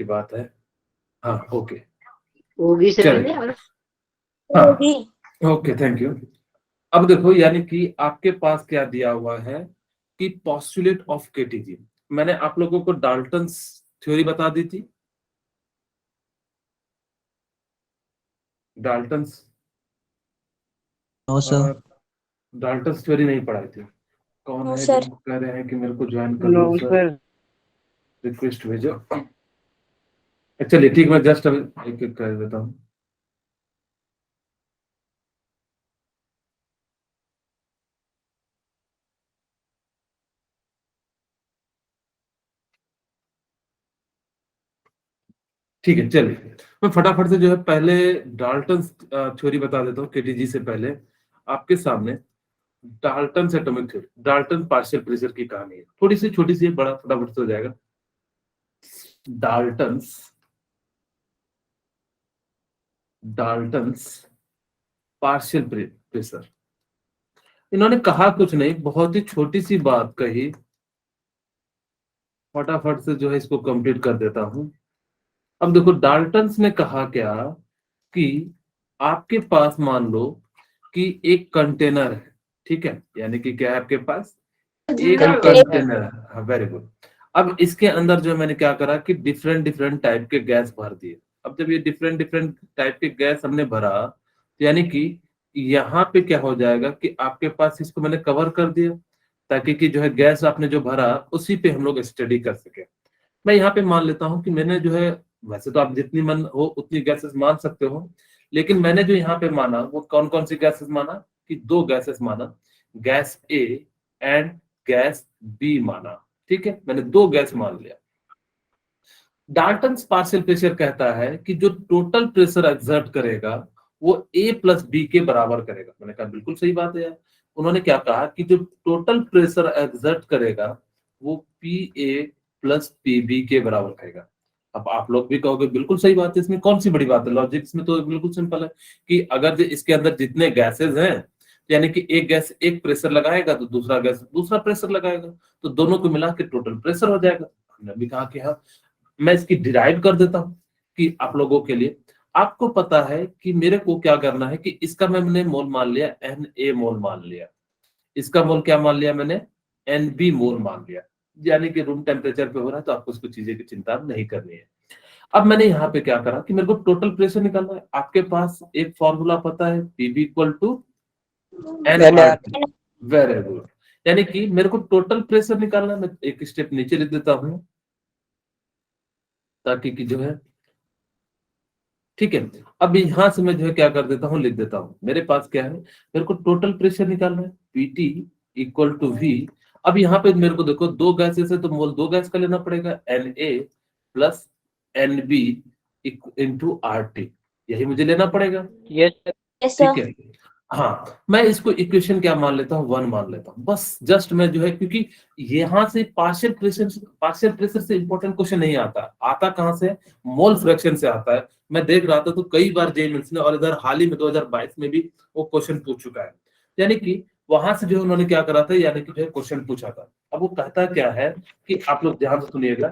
बात है। हाँ ओके होगी सर। चलिए, हाँ ओके थैंक यू। अब देखो यानी कि आपके पास क्या दिया हुआ है कि पोस्टुलेट ऑफ केटीजी। मैंने आप लोगों को डाल्टन्स थ्योरी बता दी थी। Dalton's no sir. Dalton's theory नहीं पढ़ाई थी। कौन नो है सर। जो कह रहे हैं कि मेरे को ज्वाइन कर नो लो सर, सर। रिक्वेस्ट भेजो। चलिए ठीक, मैं जस्ट अभी एक एक कर देता हूँ। ठीक है चलिए, मैं फटाफट से जो है पहले डाल्टन थ्योरी बता देता हूँ केटीजी से पहले आपके सामने। Dalton atomic theory, Dalton partial pressure की कहानी है, थोड़ी सी छोटी सी है, बड़ा फटाफट से हो जाएगा। Dalton's Dalton's partial pressure. इन्होंने कहा कुछ नहीं, बहुत ही छोटी सी बात कही, फटाफट से जो है इसको कंप्लीट कर देता हूं। अब देखो डाल्टन्स ने कहा क्या कि आपके पास मान लो कि एक कंटेनर है, ठीक है, यानी कि क्या है आपके पास एक कंटेनर है। हाँ वेरी गुड। अब इसके अंदर जो मैंने क्या करा कि डिफरेंट डिफरेंट टाइप के गैस भर दिए। अब जब ये डिफरेंट डिफरेंट टाइप के गैस हमने भरा, तो यानी कि यहाँ पे क्या हो जाएगा कि आपके पास इसको मैंने कवर कर दिया, ताकि कि जो है गैस आपने जो भरा उसी पे हम लोग स्टडी कर सके। मैं यहाँ पे मान लेता हूँ कि मैंने जो है, वैसे तो आप जितनी मन हो उतनी गैसेस मान सकते हो, लेकिन मैंने जो यहाँ पे माना वो कौन कौन सी गैसेस माना कि दो गैसेस माना, gas A and gas B माना। ठीक है, मैंने दो गैस मान लिया। डाल्टन्स पार्शियल प्रेशर कहता है कि जो टोटल प्रेशर एक्सर्ट करेगा वो ए प्लस बी के बराबर करेगा। मैंने कहा बिल्कुल सही बात है यार। उन्होंने क्या कहा कि जो टोटल प्रेशर एक्सर्ट करेगा वो P A plus P B के बराबर करेगा। अब आप लोग भी कहोगे बिल्कुल सही बात है, इसमें कौन सी बड़ी बात है, लॉजिक्स में तो बिल्कुल सिंपल है कि अगर इसके अंदर जितने गैसेस हैं, यानी कि एक गैस एक प्रेशर लगाएगा तो दूसरा गैस दूसरा प्रेशर लगाएगा, तो दोनों को मिला के टोटल प्रेशर हो जाएगा। हमने भी कहा कि हाँ, मैं इसकी डिराइव कर देता हूं कि आप लोगों के लिए। आपको पता है कि मेरे को क्या करना है कि इसका मैंने मोल मान लिया एन ए मोल मान लिया, इसका मोल क्या मान लिया मैंने एन बी मोल मान लिया, यानी कि रूम टेम्परेचर पे हो रहा है तो आपको उसको चीजें की चिंता नहीं करनी है। अब मैंने यहाँ पे क्या करा कि मेरे को टोटल प्रेशर निकालना है। आपके पास एक फॉर्मूला पता है, PV equal to N R T. Very good. यानी कि मेरे को टोटल प्रेशर निकालना है। मैं एक स्टेप नीचे लिख देता हूं ताकि कि जो है, ठीक है। अब यहां से मैं जो है क्या कर देता हूं, लिख देता हूं मेरे पास क्या है, मेरे को टोटल प्रेशर निकालना है, पीटी इक्वल टू वी। अब यहाँ पे मेरे को देखो दो गैसेस है तो मोल दो गैस का लेना पड़ेगा, N A plus N B into R T, यही मुझे लेना पड़ेगा। यस यस ठीक सर। है, हाँ मैं इसको इक्वेशन क्या मान लेता हूँ, वन मान लेता हूँ बस। जस्ट मैं जो है, क्योंकि यहाँ से पार्शियल प्रेशर से इंपॉर्टेंट क्वेश्चन नहीं आता, आता कहाँ से, मोल फ्रैक्शन से आता है। मैं देख रहा था तो कई बार जेईई मेंस ने, और इधर हाल ही में 2022 में भी वो क्वेश्चन पूछ चुका है। यानी कि वहां से जो है उन्होंने क्या करा था, यानी कि जो है क्वेश्चन पूछा था। अब वो कहता क्या है कि आप लोग ध्यान से सुनिएगा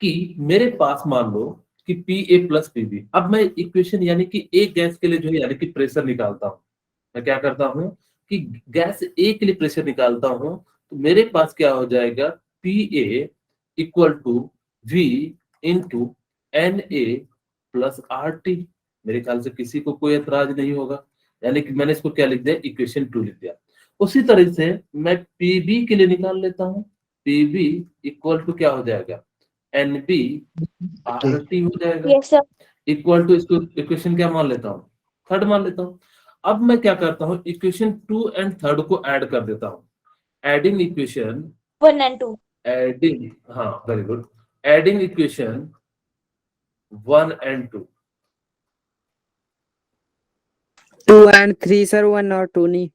कि मेरे पास मान लो कि P A plus P B. अब मैं इक्वेशन यानी कि एक गैस के लिए जो है यानी कि प्रेशर निकालता हूं। मैं क्या करता हूं कि गैस ए के लिए प्रेशर निकालता हूं, तो मेरे पास क्या हो जाएगा, P A equal to V into N A plus R T. मेरे ख्याल से किसी को कोई एतराज नहीं होगा। यानी कि मैंने इसको क्या लिख दिया, इक्वेशन 2 लिख दिया। उसी तरह से मैं पीबी के लिए निकाल लेता हूं, पीबी इक्वल टू क्या हो जाएगा, एन बी आर टी हो जाएगा, यस सर। इक्वल टू, इसको इक्वेशन क्या मान लेता हूँ, थर्ड मान लेता हूँ। अब मैं क्या करता हूँ, इक्वेशन 2 एंड थर्ड को ऐड कर देता हूँ। Adding equation, 1 and 2। एडिंग, हाँ very good, adding equation 1 and 2। 2 and 3 sir, 1 और 2 नहीं।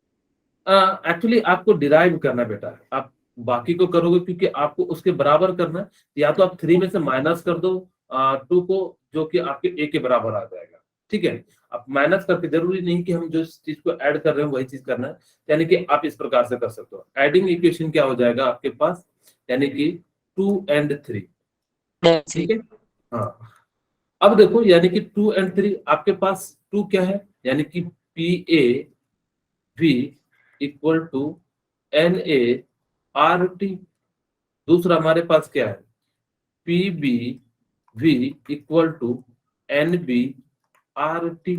एक्चुअली आपको डिराइव करना बेटा, आप बाकी को करोगे क्योंकि आपको उसके बराबर करना है। या तो आप 3 में से माइनस कर दो 2 को, जो कि आपके ए के बराबर आ जाएगा। ठीक है, आप माइनस करके, जरूरी नहीं कि हम जो चीज को ऐड कर रहे हैं वही चीज करना है। यानी कि आप इस प्रकार से कर सकते हो। एडिंग इक्वेशन क्या हो जाएगा आपके पास, यानी कि 2 and 3, ठीक है। हाँ, अब देखो यानी कि 2 and 3 आपके पास 2 क्या है, यानी कि PAV इक्वल टू NaRT। दूसरा हमारे पास क्या है, PBV इक्वल टू NbRT।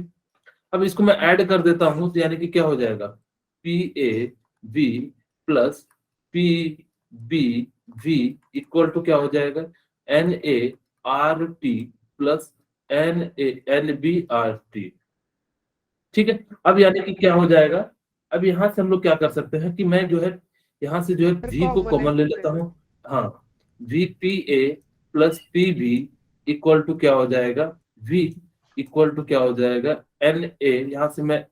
अब इसको मैं ऐड कर देता हूं तो यानी कि क्या हो जाएगा, PAV plus PBV equal to क्या हो जाएगा, NaRT प्लस NbRT। ठीक है। अब यानी कि क्या हो जाएगा, अब यहां से हम लोग क्या कर सकते हैं कि मैं जो है यहाँ से जो है V को कॉमन ले लेता हूँ। हाँ, VPA plus PB equal to क्या हो जाएगा, V इक्वल टू क्या हो जाएगा, NA। यहाँ से मैं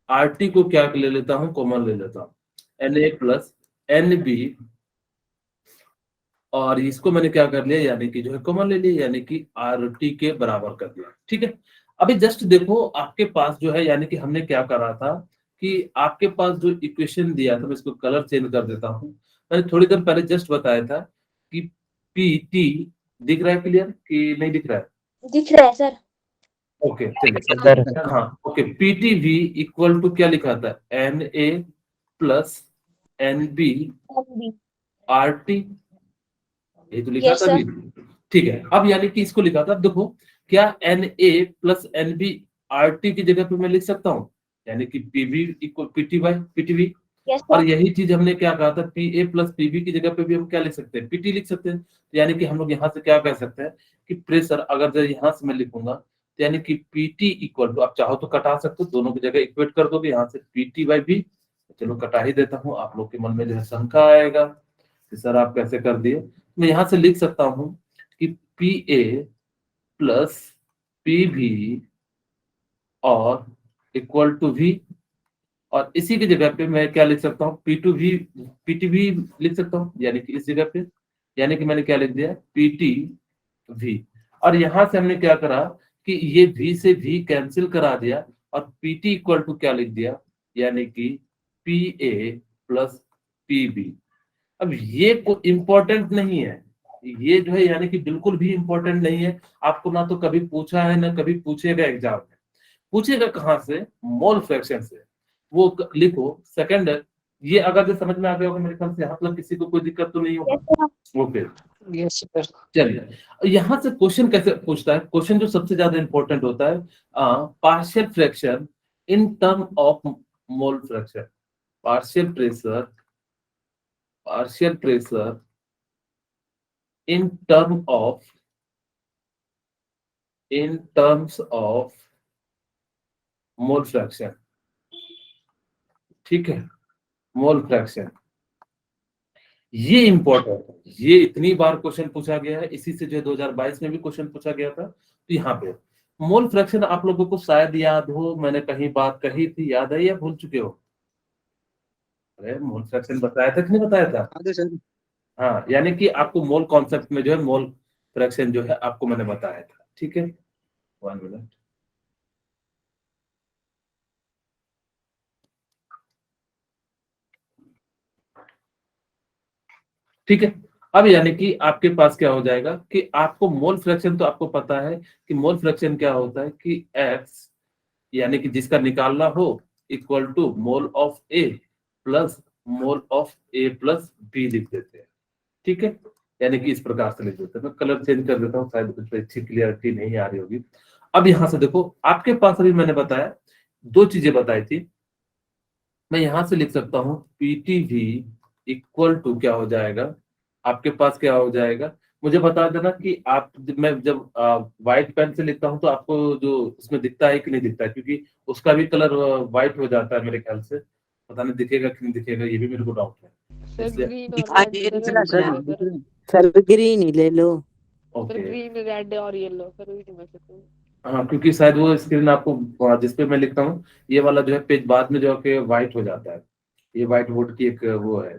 RT को क्या ले लेता हूँ, कॉमन ले लेता हूँ, NA प्लस NB, और इसको मैंने क्या कर लिया, यानी कि जो है कॉमन ले लिया, यानी कि RT के बराबर कर दिया। ठीक है। अभी जस्ट देखो आपके पास जो है, यानी कि हमने क्या करा था कि आपके पास जो इक्वेशन दिया था, मैं इसको कलर चेंज कर देता हूँ। मैंने थोड़ी देर पहले जस्ट बताया था कि PT दिख रहा है क्लियर कि नहीं दिख रहा है? दिख रहा है सर। ओके चलिए। हाँ ओके, PTV इक्वल टू क्या लिखा था, NA प्लस NbRT, ये तो लिखा Yes, था sir. अभी। ठीक है। अब यानी कि इसको लिखा था, अब देखो क्या NA प्लस NbRT की जगह पे मैं लिख सकता हूँ, यानी कि PV इक्वल PTV। Yes, और sir. यही चीज हमने क्या कहा था, PA प्लस PB की जगह पे भी हम क्या लिख सकते हैं, PT लिख सकते हैं। तो यानी कि हम लोग यहाँ से क्या कह सकते हैं कि प्रेशर अगर जो यहाँ से मैं लिखूंगा तो यानी कि PT इक्वल टू, आप चाहो तो कटा सकते हो, दोनों की जगह इक्वेट कर दोगे यहाँ से PT/V। चलो कटा ही देता हूँ, आप लोग के मन में जो है शंका आएगा कि सर आप कैसे कर दिए। मैं यहाँ से लिख सकता हूँ कि PA प्लस PV और इक्वल टू V, और इसी की जगह पे मैं क्या लिख सकता हूँ, PTV लिख सकता हूँ, यानी कि इस जगह पे, यानी कि मैंने क्या लिख दिया, PTV। और यहां से हमने क्या करा कि ये V से V कैंसिल करा दिया और PT इक्वल टू क्या लिख दिया, यानी कि PA प्लस PB। अब ये कोई इंपॉर्टेंट नहीं है, ये जो है यानी कि बिल्कुल भी इंपॉर्टेंट नहीं है। आपको ना तो कभी पूछा है ना कभी पूछेगा एग्जाम में। पूछेगा कहां से, मोल फ्रैक्शन से। वो लिखो सेकंड, ये अगर जो समझ में आ गया होगा मेरे ख्याल से, यहाँ मतलब किसी को कोई दिक्कत तो नहीं होगा। Yes, sir. Okay Yes, sir. चलिए, यहाँ से क्वेश्चन कैसे पूछता है, क्वेश्चन जो सबसे ज्यादा इंपॉर्टेंट होता है, partial fraction in term of mole fraction. Partial pressure in terms of mole fraction. ठीक है, मोल फ्रैक्शन ये इंपॉर्टेंट है, ये इतनी बार क्वेश्चन पूछा गया है, इसी से जो 2022 में भी क्वेश्चन पूछा गया था। तो यहाँ पे मोल फ्रैक्शन आप लोगों को शायद याद हो, मैंने कहीं बात कही थी, याद है या भूल चुके हो? अरे मोल फ्रैक्शन बताया था कि नहीं बताया था? हाँ, यानी कि आपको मोल कॉन्सेप्ट में जो है मोल फ्रैक्शन जो है आपको मैंने बताया था। ठीक है, 1 मिनट। ठीक है। अब यानी कि आपके पास क्या हो जाएगा कि आपको मोल फ्रैक्शन, तो आपको पता है कि मोल फ्रैक्शन क्या होता है कि X, यानी कि जिसका निकालना हो, equal to mole of A plus mole of A plus B लिख देते हैं। ठीक है, यानी कि इस प्रकार से लिख देते हैं। मैं कलर चेंज कर देता हूँ, शायद उसमें अच्छी क्लियरिटी नहीं आ रही होगी। अब यहां से देखो आपके पास अभी मैंने बताया, दो चीजें बताई थी। मैं यहां से लिख सकता हूँ PTV इक्वल टू क्या हो जाएगा, आपके पास क्या हो जाएगा, मुझे बता देना कि आप, मैं जब व्हाइट पेन से लिखता हूँ तो आपको जो उसमें दिखता है कि नहीं दिखता है, क्योंकि उसका भी कलर व्हाइट हो जाता है मेरे ख्याल से। पता नहीं दिखेगा कि नहीं दिखेगा, ये भी मेरे को डाउट है, सर इसलिए ग्रीन सर ग्रीन ही ले लो। ओके। ग्रीन रेड और येलो सर वही में से कोई। हाँ, क्योंकि शायद वो स्क्रीन आपको जिसपे मैं लिखता हूँ, ये वाला जो है पेज बाद में जो है व्हाइट हो जाता है। ये व्हाइट बोर्ड की एक वो है,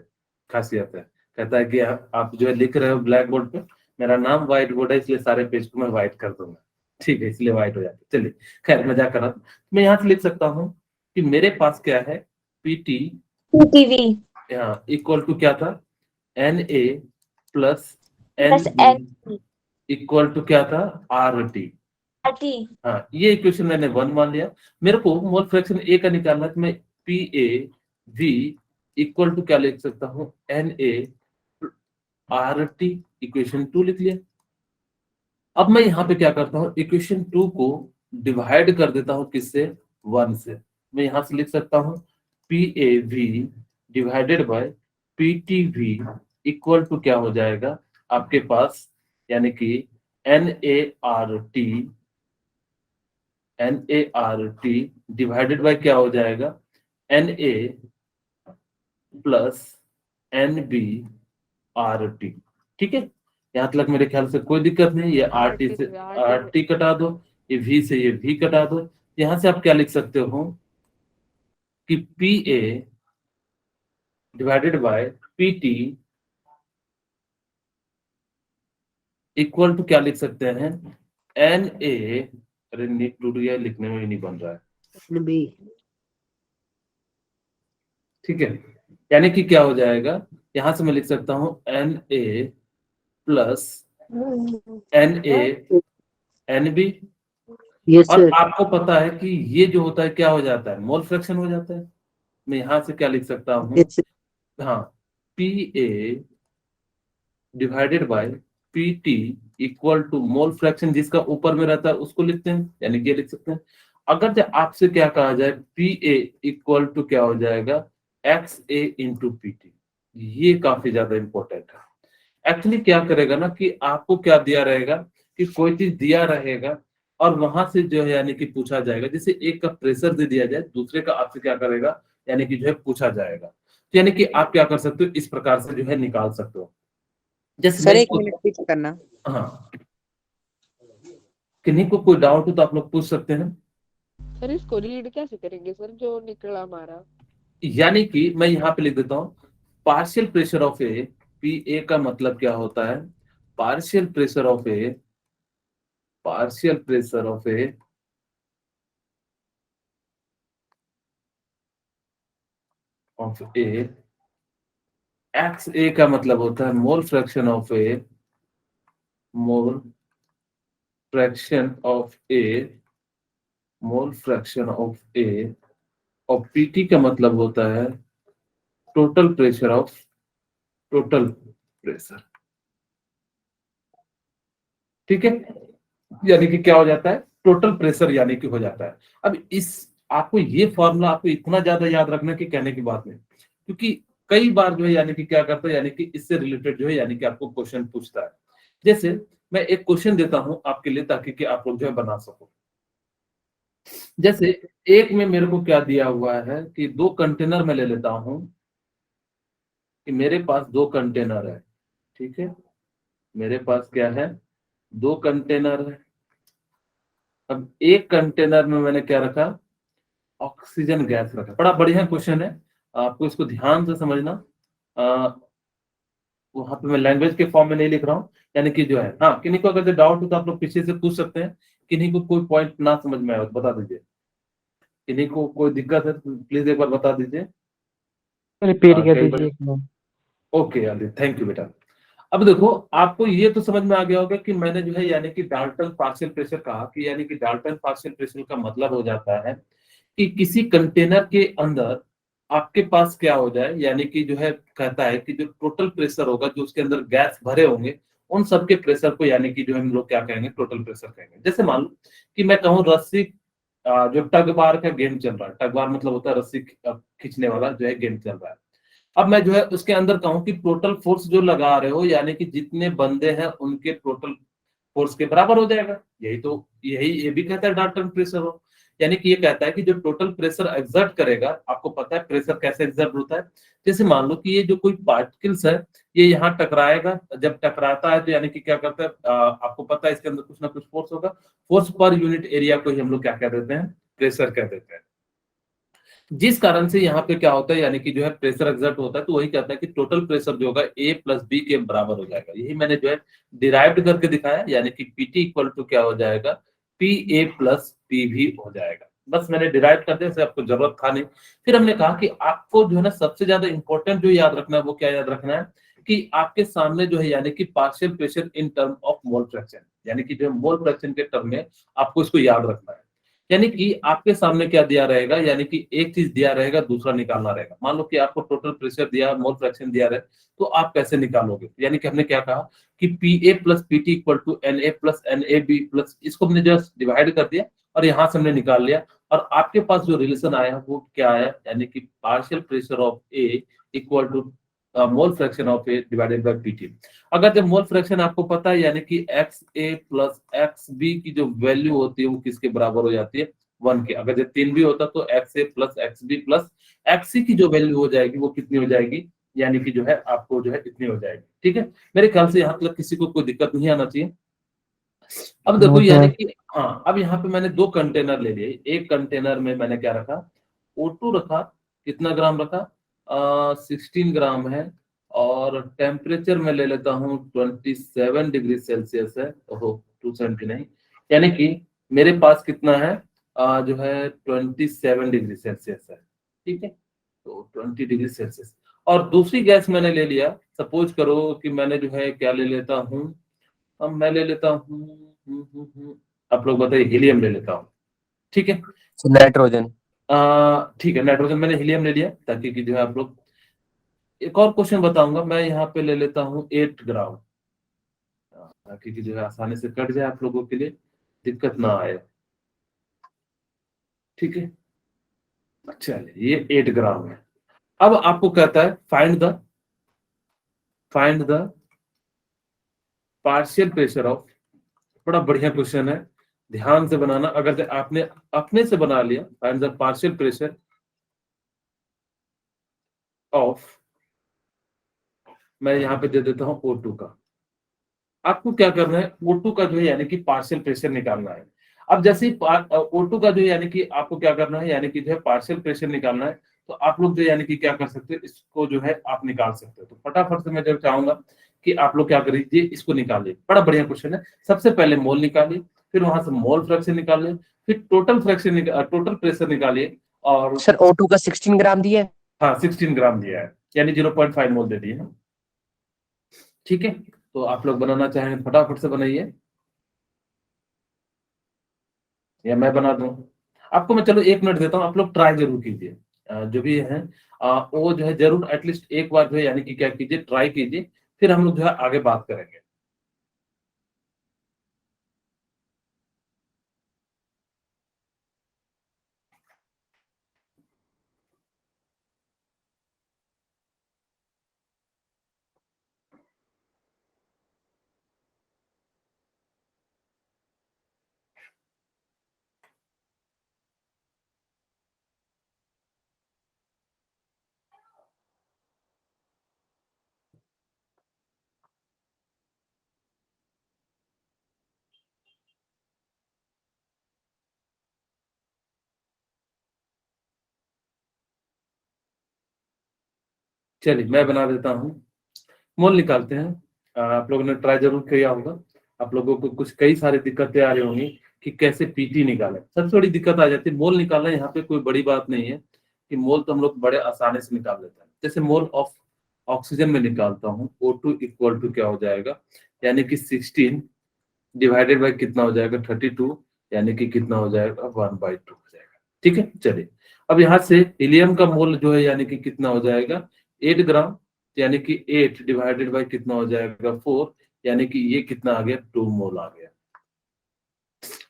खासियत है। कहता है कि आप जो है लिख रहे हो ब्लैक बोर्ड पे, मेरा नाम व्हाइट बोर्ड है, इसलिए सारे पेज को मैं व्हाइट कर दूंगा। ठीक है, इसलिए व्हाइट हो जाता है। चलिए, खैर मजाक कर रहा था। मैं यहाँ से लिख सकता हूँ कि मेरे पास क्या है, PT PTV इक्वल टू क्या था, NA plus plus NB NB equal to क्या था, आर टी। आरटी। हाँ, ये इक्वेशन मैंने 1 मान लिया। मेरे को मोल फ्रैक्शन ए का निकालना है, तो मैं P A V equal to क्या लिख सकता हूँ, N A R T, equation 2 लिख लिया। अब मैं यहाँ पे क्या करता हूँ, इक्वेशन 2 को डिवाइड कर देता हूँ किससे, 1 से। मैं यहाँ से लिख सकता हूँ P A V divided by P T V equal to क्या हो जाएगा आपके पास, यानी कि N A R T divided by क्या हो जाएगा, N A plus N B R T. ठीक है, यहाँ तक मेरे ख्याल से कोई दिक्कत नहीं। ये आर टी से आर टी कटा दो, ये वी से ये वी कटा दो। यहाँ से आप क्या लिख सकते हो कि P A divided by P T equal to क्या लिख सकते हैं, एन ए, अरे नीट टूट गया, लिखने में भी नहीं बन रहा है। बी। ठीक है, यानी कि क्या हो जाएगा, यहां से मैं लिख सकता हूं N A plus N A N B. Yes और सर। आपको पता है कि ये जो होता है क्या हो जाता है, मोल फ्रैक्शन हो जाता है। मैं यहां से क्या लिख सकता हूँ, यस हाँ, P A divided by P T equal to mole fraction, जिसका ऊपर में रहता है उसको लिखते हैं, यानी कि ये लिख सकते हैं। अगर जब आपसे क्या कहा जाए, पी ए इक्वल टू क्या हो जाएगा, एक्स ए इंटू पी टी, ये काफी ज्यादा इंपॉर्टेंट है। एक्चुअली क्या करेगा ना कि आपको क्या दिया रहेगा, कि कोई चीज दिया रहेगा और वहां से जो है यानी कि पूछा जाएगा। जैसे एक का प्रेशर दे दिया जाए, दूसरे का आपसे क्या करेगा, यानी कि जो है पूछा जाएगा। तो यानी कि आप क्या कर सकते हो, इस प्रकार से जो है निकाल सकते हो। जैसे सर, मैं 1 मिनट पीछे करना। हाँ, किन्हीं को कोई डाउट हो तो आप लोग पूछ सकते हैं। सर इसको रीड कैसे करेंगे सर, जो निकला हमारा? यानी कि मैं यहाँ पे लिख देता हूँ, partial pressure of A, P A का मतलब क्या होता है, partial pressure of A, partial pressure of A X A का मतलब होता है mole fraction of A, mole fraction of A, mole fraction of A. और पीटी का मतलब होता है total pressure of, total pressure. ठीक है, यानी कि क्या हो जाता है, टोटल प्रेशर यानी कि हो जाता है। अब इस आपको ये फॉर्मूला आपको इतना ज्यादा याद रखना कि कहने की बात नहीं, क्योंकि कई बार जो है यानी कि क्या करता है, यानी कि इससे रिलेटेड जो है यानी कि आपको क्वेश्चन पूछता है। जैसे मैं एक क्वेश्चन देता हूं आपके लिए, ताकि कि आप लोग जो है बना सको। जैसे एक में मेरे को क्या दिया हुआ है कि 2 कंटेनर में ले लेता हूं, कि मेरे पास 2 कंटेनर है। ठीक है, मेरे पास क्या है, 2 कंटेनर है। अब एक कंटेनर में मैंने क्या रखा, ऑक्सीजन गैस रखा। बड़ा बढ़िया क्वेश्चन है, आपको इसको ध्यान से समझना। वहां पे मैं लैंग्वेज के फॉर्म में नहीं लिख रहा हूँ, यानी कि जो है, हाँ, किन्हीं को अगर डाउट हो तो आप लोग पीछे से पूछ सकते हैं। किन्हीं को कोई पॉइंट ना समझ में आए तो बता दीजिए। किन्हीं को कोई दिक्कत है तो प्लीज एक बार बता दीजिए। रिपीट कर कई बार, दीजिए। ओके यानी, थैंक यू बेटा। अब देखो, आपको ये तो समझ में आ गया होगा कि मैंने जो है यानी कि डाल्टन पार्शियल प्रेशर कहा, कि यानी कि डाल्टन पार्शियल प्रेशर का मतलब हो जाता है कि किसी कंटेनर के अंदर आपके पास क्या हो जाए, यानी कि जो है कहता है कि जो टोटल प्रेशर होगा, जो उसके अंदर गैस भरे होंगे, उन सबके प्रेशर को यानी कि जो हम लोग क्या कहेंगे, टोटल प्रेशर कहेंगे। जैसे मान लो कि मैं कहूँ रस्सी, जो टग बार का गेम चल रहा है, टग बार मतलब होता है रस्सी खींचने वाला जो है गेम चल रहा है। अब मैं जो है उसके अंदर कहूँ कि टोटल फोर्स जो लगा रहे हो, यानी कि जितने बंदे हैं उनके टोटल फोर्स के बराबर हो जाएगा। यही तो, यही ये भी कहता है डाल्टन प्रेशर हो, यानी कि ये कहता है कि जो टोटल प्रेशर एग्जर्ट करेगा, आपको पता है प्रेशर कैसे एग्जर्ट होता है। जैसे मान लो कि ये जो कोई पार्टिकल्स है, ये यहाँ टकराएगा, जब टकराता है तो यानी कि क्या करता है, आपको पता है इसके अंदर कुछ ना कुछ फोर्स होगा। फोर्स पर यूनिट एरिया को ही हम लोग क्या कह देते हैं, प्रेशर कह देते हैं। जिस कारण से यहाँ पे क्या होता है, यानी कि जो है प्रेशर एग्जर्ट होता है, तो वही कहता है कि टोटल प्रेशर जो होगा ए प्लस बी के बराबर हो जाएगा। यही मैंने जो है डिराइव्ड करके दिखाया, यानी कि पीटी इक्वल टू क्या हो जाएगा, पी ए प्लस पी भी हो जाएगा। बस मैंने डिराइव कर दिया, आपको जरूरत था नहीं। फिर हमने कहा कि आपको जो है ना सबसे ज्यादा इंपॉर्टेंट जो याद रखना है, वो क्या याद रखना है, कि आपके सामने जो है यानी कि partial pressure in term of mole fraction, यानी कि जो मोल फ्रैक्शन के टर्म में आपको इसको याद रखना है। यानी कि आपके सामने क्या दिया रहेगा, यानी कि एक चीज दिया रहेगा, दूसरा निकालना रहेगा। मान लो कि आपको टोटल प्रेशर दिया, मोल फ्रैक्शन दिया रहे, तो आप कैसे निकालोगे? यानी कि हमने क्या कहा कि P A plus P T equal to N A plus N A B plus, इसको हमने जस्ट डिवाइड कर दिया और यहाँ से हमने निकाल लिया, और आपके पास जो रिलेशन आया वो क्या आया, यानी कि partial pressure of A equal to mole fraction of A divided by PT. अगर जब मोल फ्रैक्शन आपको पता है, यानी कि X A plus X B की जो वैल्यू होती है वो किसके बराबर हो जाती है, 1 के। अगर जब 3 भी होता तो X A plus X B plus X C की जो वैल्यू हो जाएगी वो कितनी हो जाएगी, यानी कि जो है आपको जो है इतनी हो जाएगी। ठीक है, मेरे ख्याल से यहाँ तक किसी को कोई दिक्कत नहीं आना चाहिए। अब देखो No, यानी sir. कि हाँ, अब यहाँ पे मैंने 2 कंटेनर ले लिए। एक कंटेनर में मैंने क्या रखा, O2 रखा, कितना ग्राम रखा, 16 ग्राम है, और टेम्परेचर में ले लेता हूँ 27 डिग्री सेल्सियस है। ओहो, 270 नहीं, यानी कि मेरे पास कितना है, जो है 27 डिग्री सेल्सियस है। ठीक है, तो 20 डिग्री सेल्सियस। और दूसरी गैस मैंने ले लिया, सपोज करो कि मैंने जो है क्या ले लेता हूँ, अब मैं ले लेता हूँ, आप लोग बताइए, हीलियम ले लेता हूँ। ठीक है, नाइट्रोजन। ठीक है, नाइट्रोजन, मैंने हीलियम ले लिया ताकि कि जो है आप लोग, एक और क्वेश्चन बताऊंगा मैं, यहाँ पे ले लेता हूँ 8 ग्राम, ताकि कि जो है आसानी से कट जाए, आप लोगों के लिए दिक्कत ना आए। ठीक है, अच्छा, ये 8 ग्राम है। अब आपको कहता है find the partial pressure of, बड़ा बढ़िया क्वेश्चन है, ध्यान से बनाना। अगर आपने अपने से बना लिया, find the partial pressure of, मैं यहाँ पे दे देता हूँ O2 का। आपको क्या करना है, O2 का जो है यानी कि पार्शियल प्रेशर निकालना है। अब जैसे ही O2 का जो है यानी कि आपको क्या करना है, यानी कि जो है पार्शियल प्रेशर निकालना है, तो आप लोग जो यानी कि क्या कर सकते हो, इसको जो है आप निकाल सकते हो। तो फटाफट से मैं जब चाहूंगा कि आप लोग क्या करिए, इसको निकालिए। बड़ा बढ़िया क्वेश्चन है। सबसे पहले मोल निकालिए, फिर वहां से मोल फ्रैक्शन निकालिए, फिर टोटल प्रेशर निकालिए, और सर O2 का 16 ग्राम दिया है। हाँ 16 ग्राम दिया है, यानी 0.5 मोल दे दिए ना। ठीक है, तो आप लोग बनाना चाहें फटाफट से बनाइए, या मैं बना दूं आपको। मैं चलो 1 मिनट देता हूं, आप लोग ट्राई जरूर कीजिए। जो भी है वो जो है जरूर एटलीस्ट एक बार जो है यानी कि क्या कीजिए, ट्राई कीजिए, फिर हम लोग जो है आगे बात करेंगे। चलिए मैं बना देता हूँ, मोल निकालते हैं। आप लोगों ने ट्राई जरूर किया होगा। आप लोगों को कुछ कई सारी दिक्कतें आ रही होंगी कि कैसे पीटी निकालें। सबसे बड़ी दिक्कत आ जाती है मोल निकालना। यहाँ पे कोई बड़ी बात नहीं है कि मोल तो हम लोग बड़े आसानी से निकाल लेते हैं। जैसे मोल ऑफ ऑक्सीजन में निकालता हूँ, O2 इक्वल टू क्या हो जाएगा, यानी कि 16 डिवाइडेड बाय कितना हो जाएगा, 32, यानी कि कितना हो जाएगा, 1/2 हो जाएगा। ठीक है, चलिए अब यहाँ से हीलियम का मोल जो है यानी कि कितना हो जाएगा, 8 ग्राम, यानी कि 8 डिवाइडेड बाय कितना हो जाएगा, 4, यानी कि ये कितना आ गया, 2 मोल आ गया।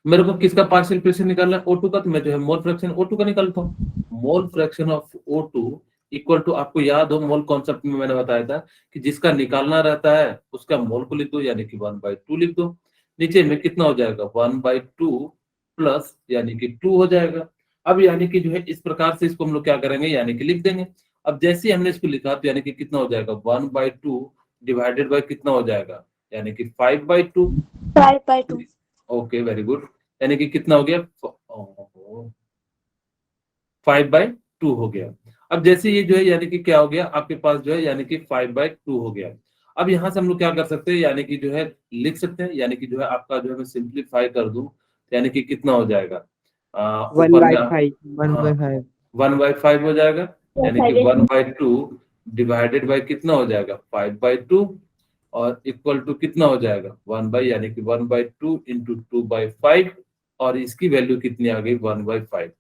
मेरे को किसका पार्शियल प्रेशर निकालना है, O2 का, तो मैं जो है मोल फ्रैक्शन O2 का निकालता हूँ। Mole fraction of O2 equal to, आपको याद हो मोल कॉन्सेप्ट में मैंने बताया था कि जिसका निकालना रहता है उसका मोल को लिख दो, यानी कि 1/2 लिख दो। नीचे में कितना हो जाएगा, 1/2 प्लस, यानी कि 2 हो जाएगा। अब यानी कि जो है इस प्रकार से इसको हम लोग क्या करेंगे, यानी कि लिख देंगे। अब जैसे ही हमने इसको लिखा तो यानी कि कितना हो जाएगा, 1/2 डिवाइडेड बाय कितना हो जाएगा, यानी कि 5/2। 5/2। ओके, वेरी गुड, यानी कि कितना हो गया, 5/2 हो गया। अब जैसे ये जो है यानी कि क्या हो गया आपके पास जो है, यानी कि 5/2 हो गया। अब यहाँ से हम लोग क्या कर सकते हैं, यानी कि जो है लिख सकते हैं, यानी कि जो है आपका जो है मैं सिंप्लीफाई कर दूं, यानी कि कितना हो जाएगा, ऊपर में 1/5 हाँ 1/5 1/5 हो जाएगा, यानी कि 1/2 डिवाइडेड बाय कितना हो जाएगा 5/2 और इक्वल टू कितना हो जाएगा 1 यानी कि 1/2 इंटू 2/5 और इसकी वैल्यू कितनी आ गई 1/5।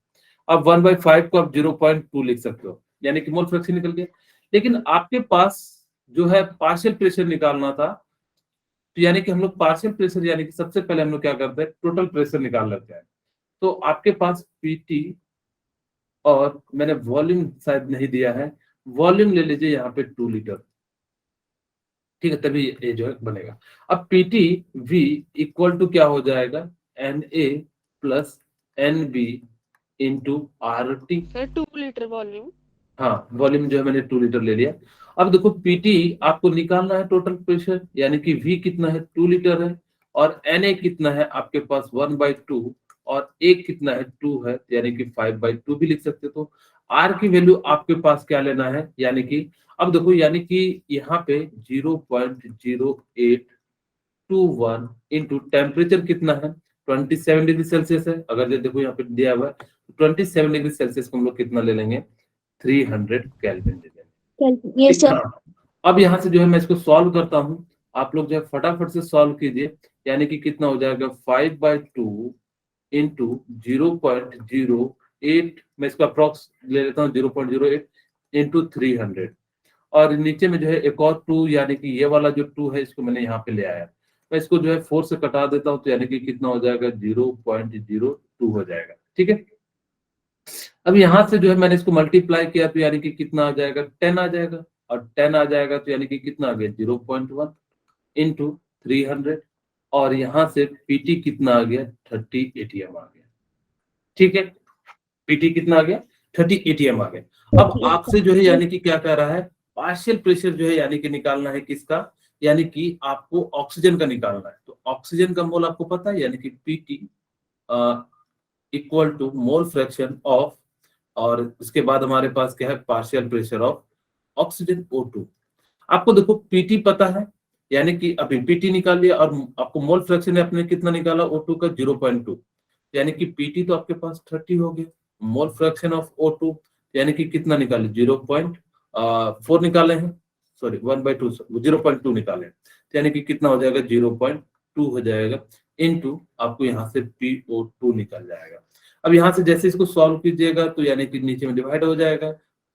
अब 1/5 को आप 0.2 लिख सकते हो यानी कि मोल फ्रैक्शन निकल गया। लेकिन आपके पास जो है पार्शियल प्रेशर निकालना था, तो यानी कि हम लोग पार्शियल प्रेशर यानी कि सबसे पहले हम लोग क्या करते हैं टोटल प्रेशर निकाल लेते हैं। तो आपके पास पीटी और मैंने वॉल्यूम शायद नहीं दिया है, वॉल्यूम ले लीजिए यहाँ पे 2 लीटर, ठीक है, तभी ये जो है बनेगा। अब पीटी वी इक्वल टू क्या हो जाएगा N A plus N B into R T. Sir 2 litre volume. हाँ वॉल्यूम जो है मैंने 2 लीटर ले लिया। अब देखो पीटी आपको निकालना है टोटल प्रेशर यानी कि वी कितना है 2 लीटर है और एन ए कितना है आपके पास 1/2 और ए कितना है 2 है यानी कि 5/2 भी लिख सकते हो। तो आर की वैल्यू आपके पास क्या लेना है यानी कि अब देखो यानी कि यहाँ पे 0.0821 इंटू टेम्परेचर कितना है 27 डिग्री सेल्सियस है। अगर ये देखो यहाँ पे दिया हुआ है 27 डिग्री सेल्सियस को हम लोग कितना ले लेंगे 300 केल्विन ले लेंगे। Yes sir. हाँ, अब यहाँ से जो है मैं इसको सॉल्व करता हूँ, आप लोग जो है फटाफट से सॉल्व कीजिए यानी कि कितना हो जाएगा 5/2 इंटू 0.08, मैं इसका अप्रॉक्स ले लेता हूँ 0.08 इंटू 300 और नीचे में जो है एक और 2 यानी कि ये वाला जो 2 है इसको मैंने यहाँ पे ले आया, मैं इसको जो है 4 से कटा देता हूँ तो यानी कि कितना हो जाएगा 0.02 हो जाएगा। ठीक है, अब यहाँ से जो है मैंने इसको मल्टीप्लाई किया तो यानी कि कितना आ जाएगा 10 आ जाएगा और 10 आ जाएगा तो यानी कि कितना आ गया 0.1 इंटू 300 और यहाँ से पीटी कितना आ गया 30 एटीएम आ गया। ठीक है, पीटी कितना आ गया 30 एटीएम आ गया। अब आपसे जो है यानी कि क्या कह रहा है पार्शियल प्रेशर जो है यानी कि निकालना है किसका, यानी कि आपको ऑक्सीजन का निकालना है। तो ऑक्सीजन का मोल आपको पता है यानी कि PT equal to mole fraction of और उसके बाद हमारे पास क्या है partial pressure of oxygen O2। आपको देखो पीटी पता है यानी कि अभी पीटी निकाल लिया और आपको मोल फ्रैक्शन आपने कितना निकाला O2 का 0.2 यानी कि पीटी तो आपके पास 30 हो गया, मोल फ्रैक्शन ऑफ O2 यानी कि कितना निकाले 0.4 निकाले हैं, सॉरी 1/2 0.2 निकाले हैं तो यानी कि कितना हो जाएगा 0.2 हो जाएगा इनटू आपको यहाँ से PO2 निकल जाएगा। अब यहाँ से जैसे इसको सॉल्व कीजिएगा तो यानी कि नीचे में डिवाइड हो जाएगा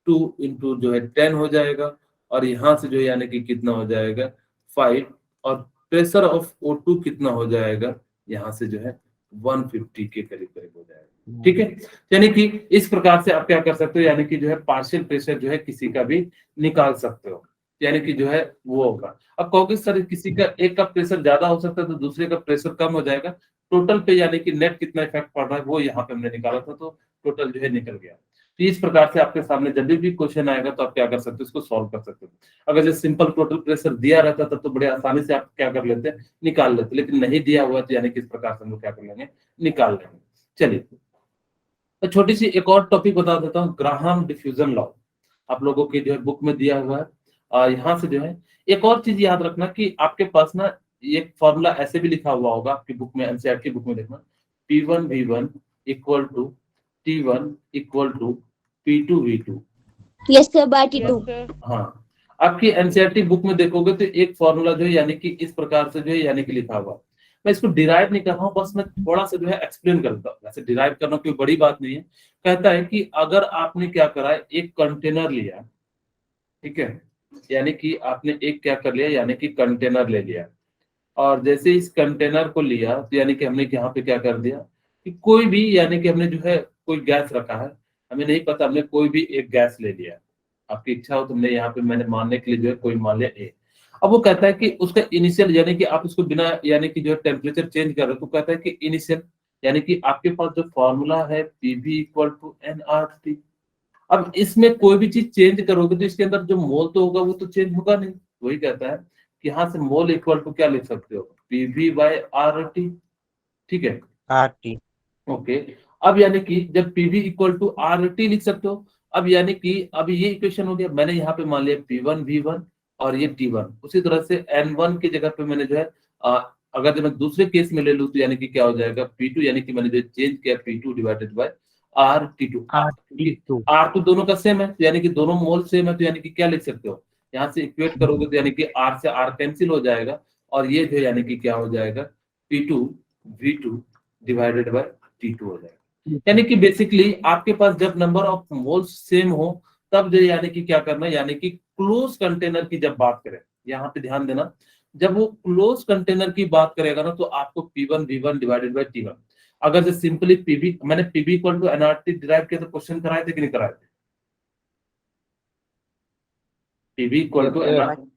2 इंटू जो है 10 हो जाएगा और यहाँ से जो है यानी कि कितना हो जाएगा 5 और प्रेशर ऑफ O2 कितना हो जाएगा यहाँ से जो है 150 के करीब करीब हो जाएगा। ठीक है, यानी कि इस प्रकार से आप क्या कर सकते हो यानी कि जो है पार्शियल प्रेशर जो है किसी का भी निकाल सकते हो यानी कि जो है वो होगा। अब कहोगे सर किसी का एक का प्रेशर ज्यादा हो सकता है तो दूसरे का प्रेशर कम हो जाएगा, टोटल पे यानी कि नेट कितना इफेक्ट पड़ रहा है वो यहाँ पे हमने निकाला था तो टोटल जो है निकल गया। तो इस प्रकार से आपके सामने जब भी क्वेश्चन आएगा तो आप क्या कर सकते हो इसको सॉल्व कर सकते हो। अगर जो सिंपल टोटल प्रेशर दिया रहता था तो बड़े आसानी से आप क्या कर लेते निकाल लेते, लेकिन नहीं दिया हुआ तो यानी कि इस प्रकार से हम लोग क्या कर लेंगे निकाल लेंगे। चलिए तो छोटी सी एक और टॉपिक बता देता हूँ, ग्राहम डिफ्यूजन लॉ आप लोगों की जो है बुक में दिया हुआ है। यहाँ से जो है एक और चीज याद रखना कि आपके पास ना एक फॉर्मूला ऐसे भी लिखा हुआ होगा आपकी बुक में, एनसीईआरटी बुक में देखना P1V1 equal to T1 equal to P2V2। Yes sir by T2। हाँ, आपकी एनसीईआरटी बुक में देखोगे तो एक फॉर्मूला जो है यानी कि इस प्रकार से जो है यानी कि लिखा हुआ, मैं इसको डिराइव नहीं कर रहा हूँ, बस मैं थोड़ा सा जो है एक्सप्लेन करता हूँ। वैसे डिराइव करना कोई बड़ी बात नहीं है। कहता है कि अगर आपने क्या करा है एक कंटेनर लिया, ठीक है, यानी कि आपने एक क्या कर लिया यानी कि कंटेनर ले लिया और जैसे इस कंटेनर को लिया तो यानी कि हमने यहाँ पे क्या कर दिया कि कोई भी यानी कि हमने जो है कोई गैस रखा है, हमें नहीं पता, हमने कोई भी एक गैस ले लिया, आपकी इच्छा हो तुमने यहाँ पे मैंने मानने के लिए जो है कोई मान लिया ए। अब वो कहता है कि उसका इनिशियल यानी कि आप उसको बिना यानी कि जो है टेम्परेचर चेंज कर रहे हो तो कहता है कि इनिशियल यानी कि आपके पास जो फॉर्मूला है PV इक्वल टू nRT। अब इसमें कोई भी चीज चेंज करोगे तो इसके अंदर जो मोल तो होगा वो तो चेंज होगा नहीं, वही कहता है कि यहाँ से मोल इक्वल टू क्या लिख सकते हो PV/RT। ठीक है RT। ओके, अब यानी कि जब PV इक्वल टू RT लिख सकते हो, अब यानी कि अब ये इक्वेशन हो गया, मैंने यहाँ पे मान लिया P1V1 और ये T1, उसी तरह से N1 की जगह पे मैंने जो है अगर जब मैं दूसरे केस में ले लूँ तो यानी कि क्या हो जाएगा P2 यानी कि मैंने जो चेंज किया P2 divided bye R R तो दोनों का सेम है, यानी कि दोनों मोल सेम है, तो यानी कि क्या लिख सकते हो, यहाँ से इक्वेट करोगे तो यानी कि R से R कैंसिल हो जाएगा, और ये जो यानी कि क्या हो जाएगा, P2 V2 divided by T2 हो जाएगा। यानी कि बेसिकली आपके पास जब नंबर ऑफ मोल्स सेम हो तब जो यानी कि क्या करना है, यानी कि क्लोज कंटेनर की जब बात करें, यहाँ पे ध्यान देना, जब वो क्लोज कंटेनर की बात करेगा ना तो आपको P1 V1 divided by T1, अगर जो सिंपली पीबी, मैंने PB equal to NRT derive किया तो क्वेश्चन कराए थे कि नहीं कराए थे, पीबी इक्वल टू एनआरटी,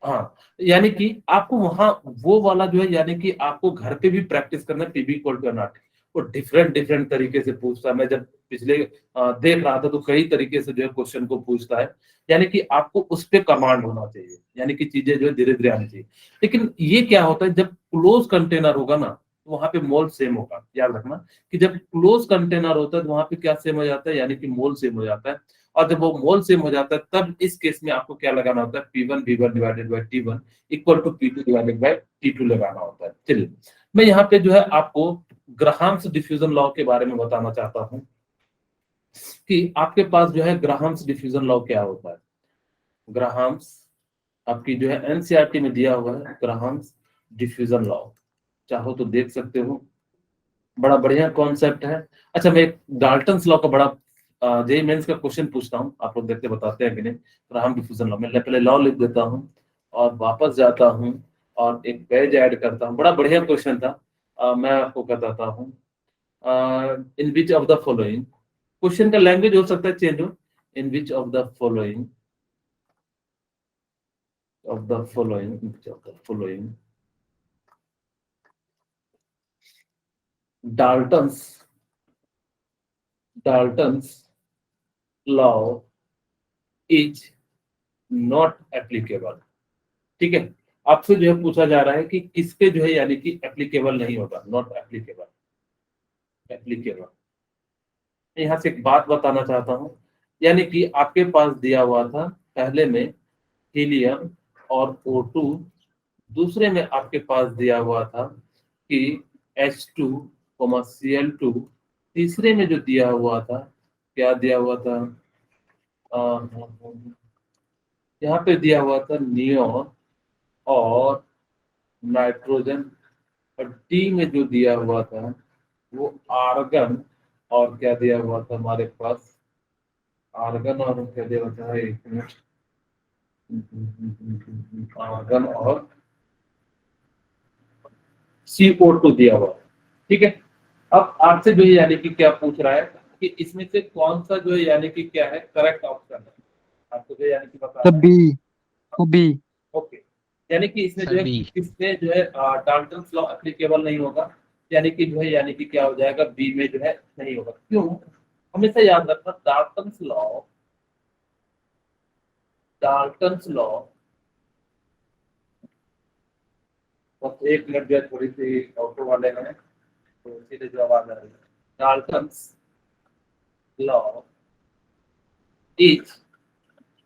हाँ, यानी कि आपको वहां वो वाला जो है, यानी कि आपको घर पे भी प्रैक्टिस करना है पीबी इक्वल टू एनआरटी, वो डिफरेंट डिफरेंट तरीके से पूछता है। मैं जब पिछले देख रहा था तो कई तरीके से जो है क्वेश्चन को पूछता है, यानी कि आपको उस पे कमांड होना चाहिए, यानी कि चीजें जो है धीरे धीरे आनी चाहिए। लेकिन ये क्या होता है, जब क्लोज कंटेनर होगा ना तो वहां पे मोल सेम होगा, याद रखना कि जब क्लोज कंटेनर होता है तो वहां पे क्या सेम हो जाता है, यानी कि मोल सेम हो जाता है, और जब वो मोल सेम हो जाता है तब इस केस में आपको क्या लगाना होता है, P1 V1 divided by T1 equal to P2 divided by T2 लगाना होता है। चलिए मैं यहाँ पे जो है आपको ग्राहम्स डिफ्यूजन लॉ के बारे में बताना चाहता हूं कि आपके पास जो है ग्राहम्स डिफ्यूजन लॉ क्या होता है। ग्राहम्स आपकी जो है एनसीईआरटी में दिया हुआ है, ग्राहम्स डिफ्यूजन लॉ, चाहो तो देख सकते हो, बड़ा बढ़िया कॉन्सेप्ट है। अच्छा मैं एक डाल्टन्स लॉ का बड़ा जेईई मेंस का क्वेश्चन पूछता हूँ, आप लोग देखते बताते हैं कि नहीं। ग्राहम डिफ्यूजन लॉ, मैं पहले लॉ लिख देता हूँ और वापस जाता हूँ और एक पेज ऐड करता हूँ, बड़ा बढ़िया क्वेश्चन था। मैं आपको बताता हूँ, in which of the following, question का लैंग्वेज हो सकता है चेंज हो, in which of the following Dalton's law is not applicable। ठीक है, आपसे जो है पूछा जा रहा है कि किसके जो है यानी कि एप्लीकेबल नहीं होगा, नॉट एप्लीकेबल, यहाँ से एक बात बताना चाहता हूँ, यानी कि आपके पास दिया हुआ था पहले में हीलियम और O2, दूसरे में आपके पास दिया हुआ था कि H2, Cl2, तीसरे में जो दिया हुआ था, क्या दिया हुआ था, यहाँ पे दिया हुआ था नियोन और नाइट्रोजन, और डी में जो दिया हुआ था वो आर्गन, और क्या दिया हुआ था हमारे पास, आर्गन और क्या दिया हुआ था, एक मिनट, आर्गन और CO2 दिया हुआ। ठीक है, अब आपसे जो है यानी कि क्या पूछ रहा है कि इसमें से कौन सा जो है यानी कि क्या है करेक्ट ऑप्शन है, आपको जो यानी कि बता बी ओके, यानी कि इसमें जो है किसमें जो है डाल्टन्स लॉ एप्लीकेबल नहीं होगा, यानी कि जो है यानी कि क्या हो जाएगा, बी में जो है नहीं होगा। क्यों, हमेशा याद रखना डाल्टन्स लॉ, बस एक मिनट जो है थोड़ी सी ऑटो वाले हैं तो सीधे जो आवाज आ रही है, Dalton's law is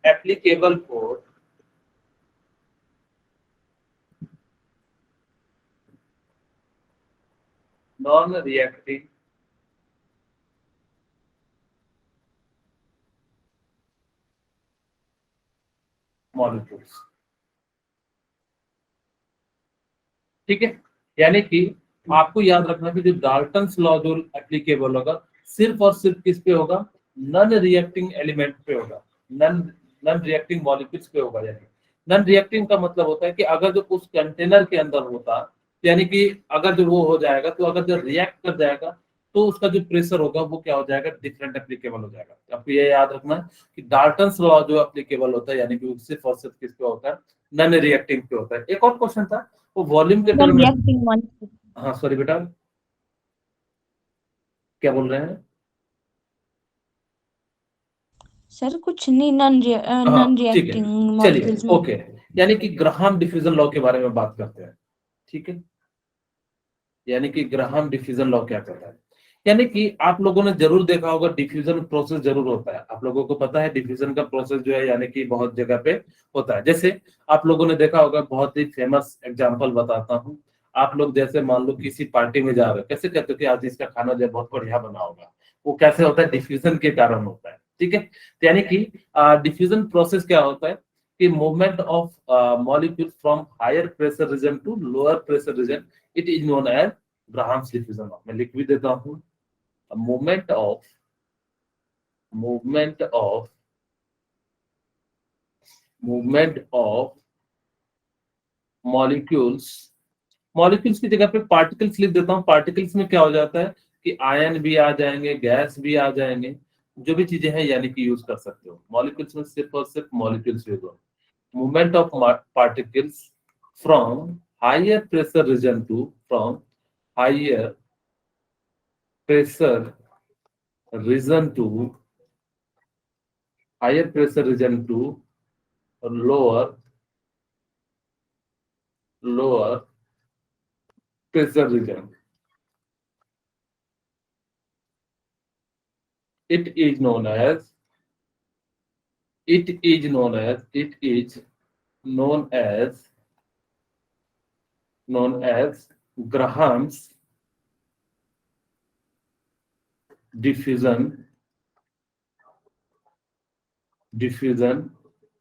applicable for non-reacting molecules। ठीक है, यानी कि आपको याद रखना कि जो डाल्टन्स लॉ जो एप्लीकेबल होगा सिर्फ और सिर्फ किस पे होगा, नॉन रिएक्टिंग एलिमेंट पे होगा, नॉन रिएक्टिंग मॉलिक्यूल्स पे होगा। यानी नॉन रिएक्टिंग का मतलब होता है कि अगर जो उस कंटेनर के अंदर होता, यानी कि अगर जो वो हो जाएगा तो अगर जो रिएक्ट कर जाएगा तो उसका जो प्रेशर होगा वो क्या हो जाएगा, डिफरेंट एप्लीकेबल हो जाएगा। आपको ये याद रखना है कि डाल्टन्स लॉ जो एप्लीकेबल होता है यानी कि सिर्फ और सिर्फ किस पे होता है, नॉन रिएक्टिंग पे होता है। एक और क्वेश्चन था वो वॉल्यूम के टर्म में, Non-reacting molecule. हाँ सॉरी बेटा क्या बोल रहे हैं, सर कुछ नहीं, नॉन हाँ ठीक है, रिएक्टिंग चलिए मॉलिक्यूल्स में। ओके, यानी कि ग्राहम डिफ्यूजन लॉ के बारे में बात करते हैं। ठीक है, यानी कि ग्राहम डिफ्यूजन लॉ क्या कहता है, यानी कि आप लोगों ने जरूर देखा होगा डिफ्यूजन प्रोसेस जरूर होता है, आप लोगों को पता है डिफ्यूजन का प्रोसेस जो है यानी कि बहुत जगह पे होता है। जैसे आप लोगों ने देखा होगा, बहुत ही फेमस एग्जांपल बताता हूँ, आप लोग जैसे मान लो किसी पार्टी में जा रहे हो, कैसे कहते हो कि आज इसका खाना जो है बहुत बढ़िया बना होगा, वो कैसे होता है, डिफ्यूजन के कारण होता है, ठीक है। तो यानी कि डिफ्यूजन प्रोसेस क्या होता है कि movement of molecule from higher pressure region to lower pressure region, it is known as Graham's diffusion. मैं लिख भी देता हूँ, मूवमेंट ऑफ मॉलिक्यूल्स, मॉलिक्यूल्स की जगह पे पार्टिकल्स लिख देता हूँ। पार्टिकल्स में क्या हो जाता है कि आयन भी आ जाएंगे, गैस भी आ जाएंगे, जो भी चीजें हैं यानी कि यूज कर सकते हो। मॉलिक्यूल्स में सिर्फ और सिर्फ मॉलिक्यूल्स यूज हो। Movement of particles from higher pressure region to higher pressure region to lower pressure region. It is known as Graham's diffusion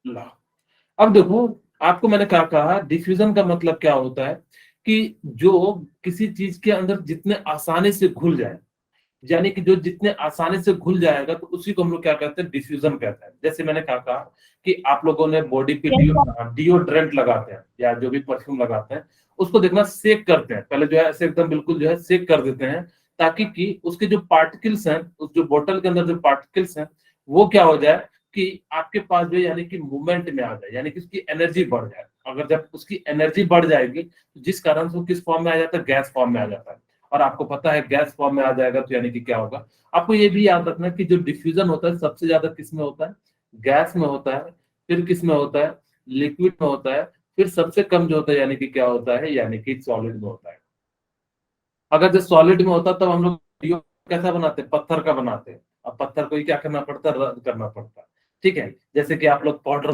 law. अब देखो, आपको मैंने क्या कहा, डिफ्यूजन का मतलब क्या होता है कि जो किसी चीज के अंदर जितने आसानी से घुल जाए, यानी कि जो जितने आसानी से घुल जाएगा तो उसी को हम लोग क्या कहते हैं, डिफ्यूजन कहते हैं। जैसे मैंने क्या कहा कि आप लोगों ने बॉडी पे डिओड्रेंट लगाते हैं या जो भी परफ्यूम लगाते हैं, उसको देखना सेक करते हैं, पहले जो है ऐसे एकदम बिल्कुल जो है सेक कर देते हैं, ताकि कि उसके जो पार्टिकल्स हैं, उस जो बोतल के अंदर जो पार्टिकल्स हैं, वो क्या हो जाए कि आपके पास जो यानी कि मूवमेंट में आ जाए, यानी कि उसकी एनर्जी बढ़ जाए। अगर जब उसकी एनर्जी बढ़ जाएगी तो जिस कारण से वो किस फॉर्म में आ जाता है, गैस फॉर्म में आ जाता है। और आपको पता है गैस फॉर्म में आ जाएगा तो यानी कि क्या होगा, आपको ये भी याद रखना कि जो डिफ्यूजन होता है सबसे ज्यादा किस में होता है, गैस में होता है, फिर किस में होता है, लिक्विड में होता है, फिर सबसे कम जो होता है यानी कि क्या होता है, यानी कि सॉलिड में होता है। अगर जो सॉलिड में होता तब हम लोग कैसा बनाते हैं, पत्थर का बनाते हैं। अब पत्थर को ही क्या करना पड़ता है, रब करना पड़ता है, ठीक है। जैसे कि आप लोग पाउडर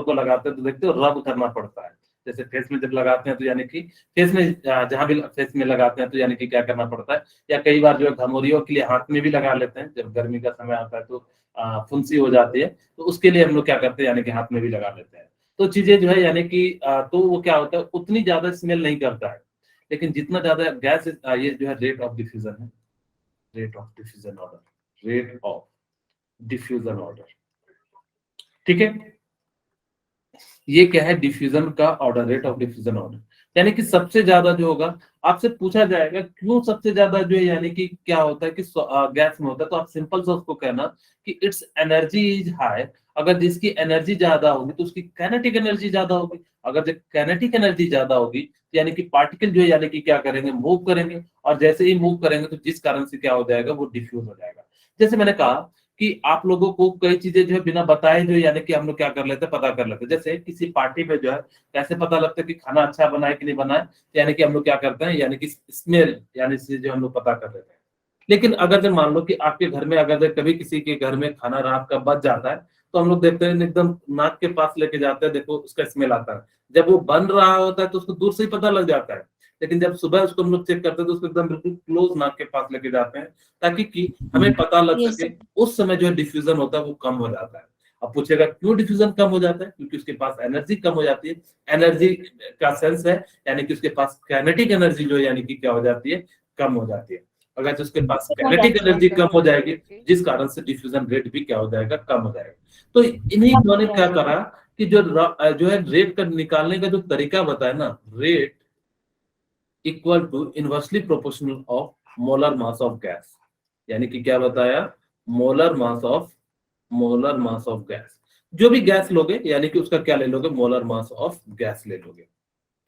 को लगाते हैं तो देखते हो रब करना पड़ता है। जैसे फेस में जब लगाते हैं तो यानी कि फेस में जहां भी फेस में लगाते हैं तो यानी कि क्या करना पड़ता है, या कई बार जो है घमौरियों के लिए हाथ में भी लगा लेते हैं, जब गर्मी का समय आता है तो फुंसी हो जाती है, तो उसके लिए हम लोग क्या करते हैं, यानी कि हाथ में भी लगा लेते हैं। तो चीजें जो है यानी कि तो वो क्या होता है, उतनी ज्यादा स्मेल नहीं करता है, लेकिन जितना ज्यादा गैस ये जो है रेट ऑफ डिफ्यूजन है, रेट ऑफ डिफ्यूजन ऑर्डर, ठीक है। ये क्या है, डिफ्यूजन का order, rate of diffusion order, यानी कि सबसे ज्यादा जो होगा, आपसे पूछा जाएगा क्यों सबसे ज्यादा जो है यानी कि क्या होता है कि गैस में होता है, तो आप सिंपल से उसको कहना कि इट्स एनर्जी इज हाई। अगर जिसकी एनर्जी ज्यादा होगी तो उसकी काइनेटिक एनर्जी ज्यादा होगी। अगर जब काइनेटिक एनर्जी ज्यादा होगी तो यानी कि पार्टिकल जो है यानी कि क्या करेंगे, मूव करेंगे, और जैसे ही मूव करेंगे तो जिस कारण से क्या हो जाएगा, वो डिफ्यूज हो जाएगा। जैसे मैंने कहा कि आप लोगों को कई चीजें जो है बिना बताए जो यानी कि हम लोग क्या कर लेते हैं, पता कर लेते हैं। जैसे किसी पार्टी में जो है कैसे पता लगता है कि खाना अच्छा बना है कि नहीं बना है, तो यानी कि हम लोग क्या करते हैं, यानी कि स्मेल यानी से जो हम लोग पता कर लेते हैं। लेकिन अगर जब मान लो कि आपके घर में अगर कभी किसी के घर में खाना रात का बच जाता है, तो हम लोग देखते हैं एकदम नाक के पास लेके जाते हैं, देखो उसका स्मेल आता है। जब वो बन रहा होता है तो उसको दूर से ही पता लग जाता है, लेकिन जब सुबह उसको हम लोग चेक करते हैं तो उसको एकदम बिल्कुल क्लोज नाक के पास लेके जाते हैं, ताकि कि हमें पता लग Yes, सके। sir. उस समय जो है डिफ्यूजन होता है वो कम हो जाता है। अब पूछेगा क्यों डिफ्यूजन कम हो जाता है, क्योंकि उसके पास एनर्जी कम हो जाती है। एनर्जी का सेंस है यानी कि उसके पास काइनेटिक एनर्जी जो यानी कि क्या हो जाती है, कम हो जाती है। अगर उसके पास हो काइनेटिक जाती है। एनर्जी कम हो जाएगी, जिस कारण से डिफ्यूजन रेट भी क्या हो जाएगा, कम हो जाएगा। तो इन्हीं कम हो ने क्या जाएगा। करा कि जो है रेट का निकालने का जो तरीका बताया ना, rate equal to inversely proportional of molar mass of gas, यानी कि क्या बताया, मोलर मास ऑफ गैस। जो भी गैस लोगे यानी कि उसका क्या ले लोगे, मोलर मास ऑफ गैस ले लोगे,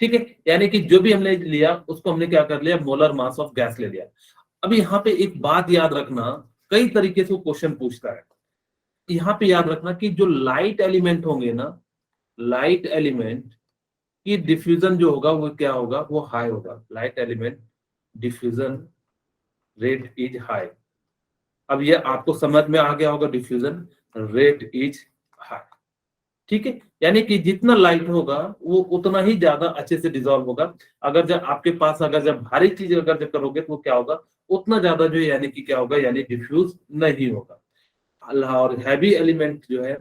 ठीक है। यानी कि जो भी हमने लिया उसको हमने क्या कर लिया, मोलर मास ऑफ गैस ले लिया। अब यहाँ पे एक बात याद रखना, कई तरीके से वो क्वेश्चन पूछता है। यहाँ पे याद रखना कि जो लाइट एलिमेंट होंगे ना, लाइट एलिमेंट की डिफ्यूजन जो होगा वो क्या होगा, वो हाई होगा। Light element diffusion rate is high. अब ये आपको समझ में आ गया होगा, डिफ्यूजन रेट इज हाई। ठीक है, यानी कि जितना लाइट होगा वो उतना ही ज्यादा अच्छे से डिजॉल्व होगा। अगर जब आपके पास अगर जब भारी चीज अगर जब करोगे तो क्या होगा, उतना ज्यादा जो है यानी कि क्या होगा, यानी डिफ्यूज नहीं होगा। और हैवी एलिमेंट जो है,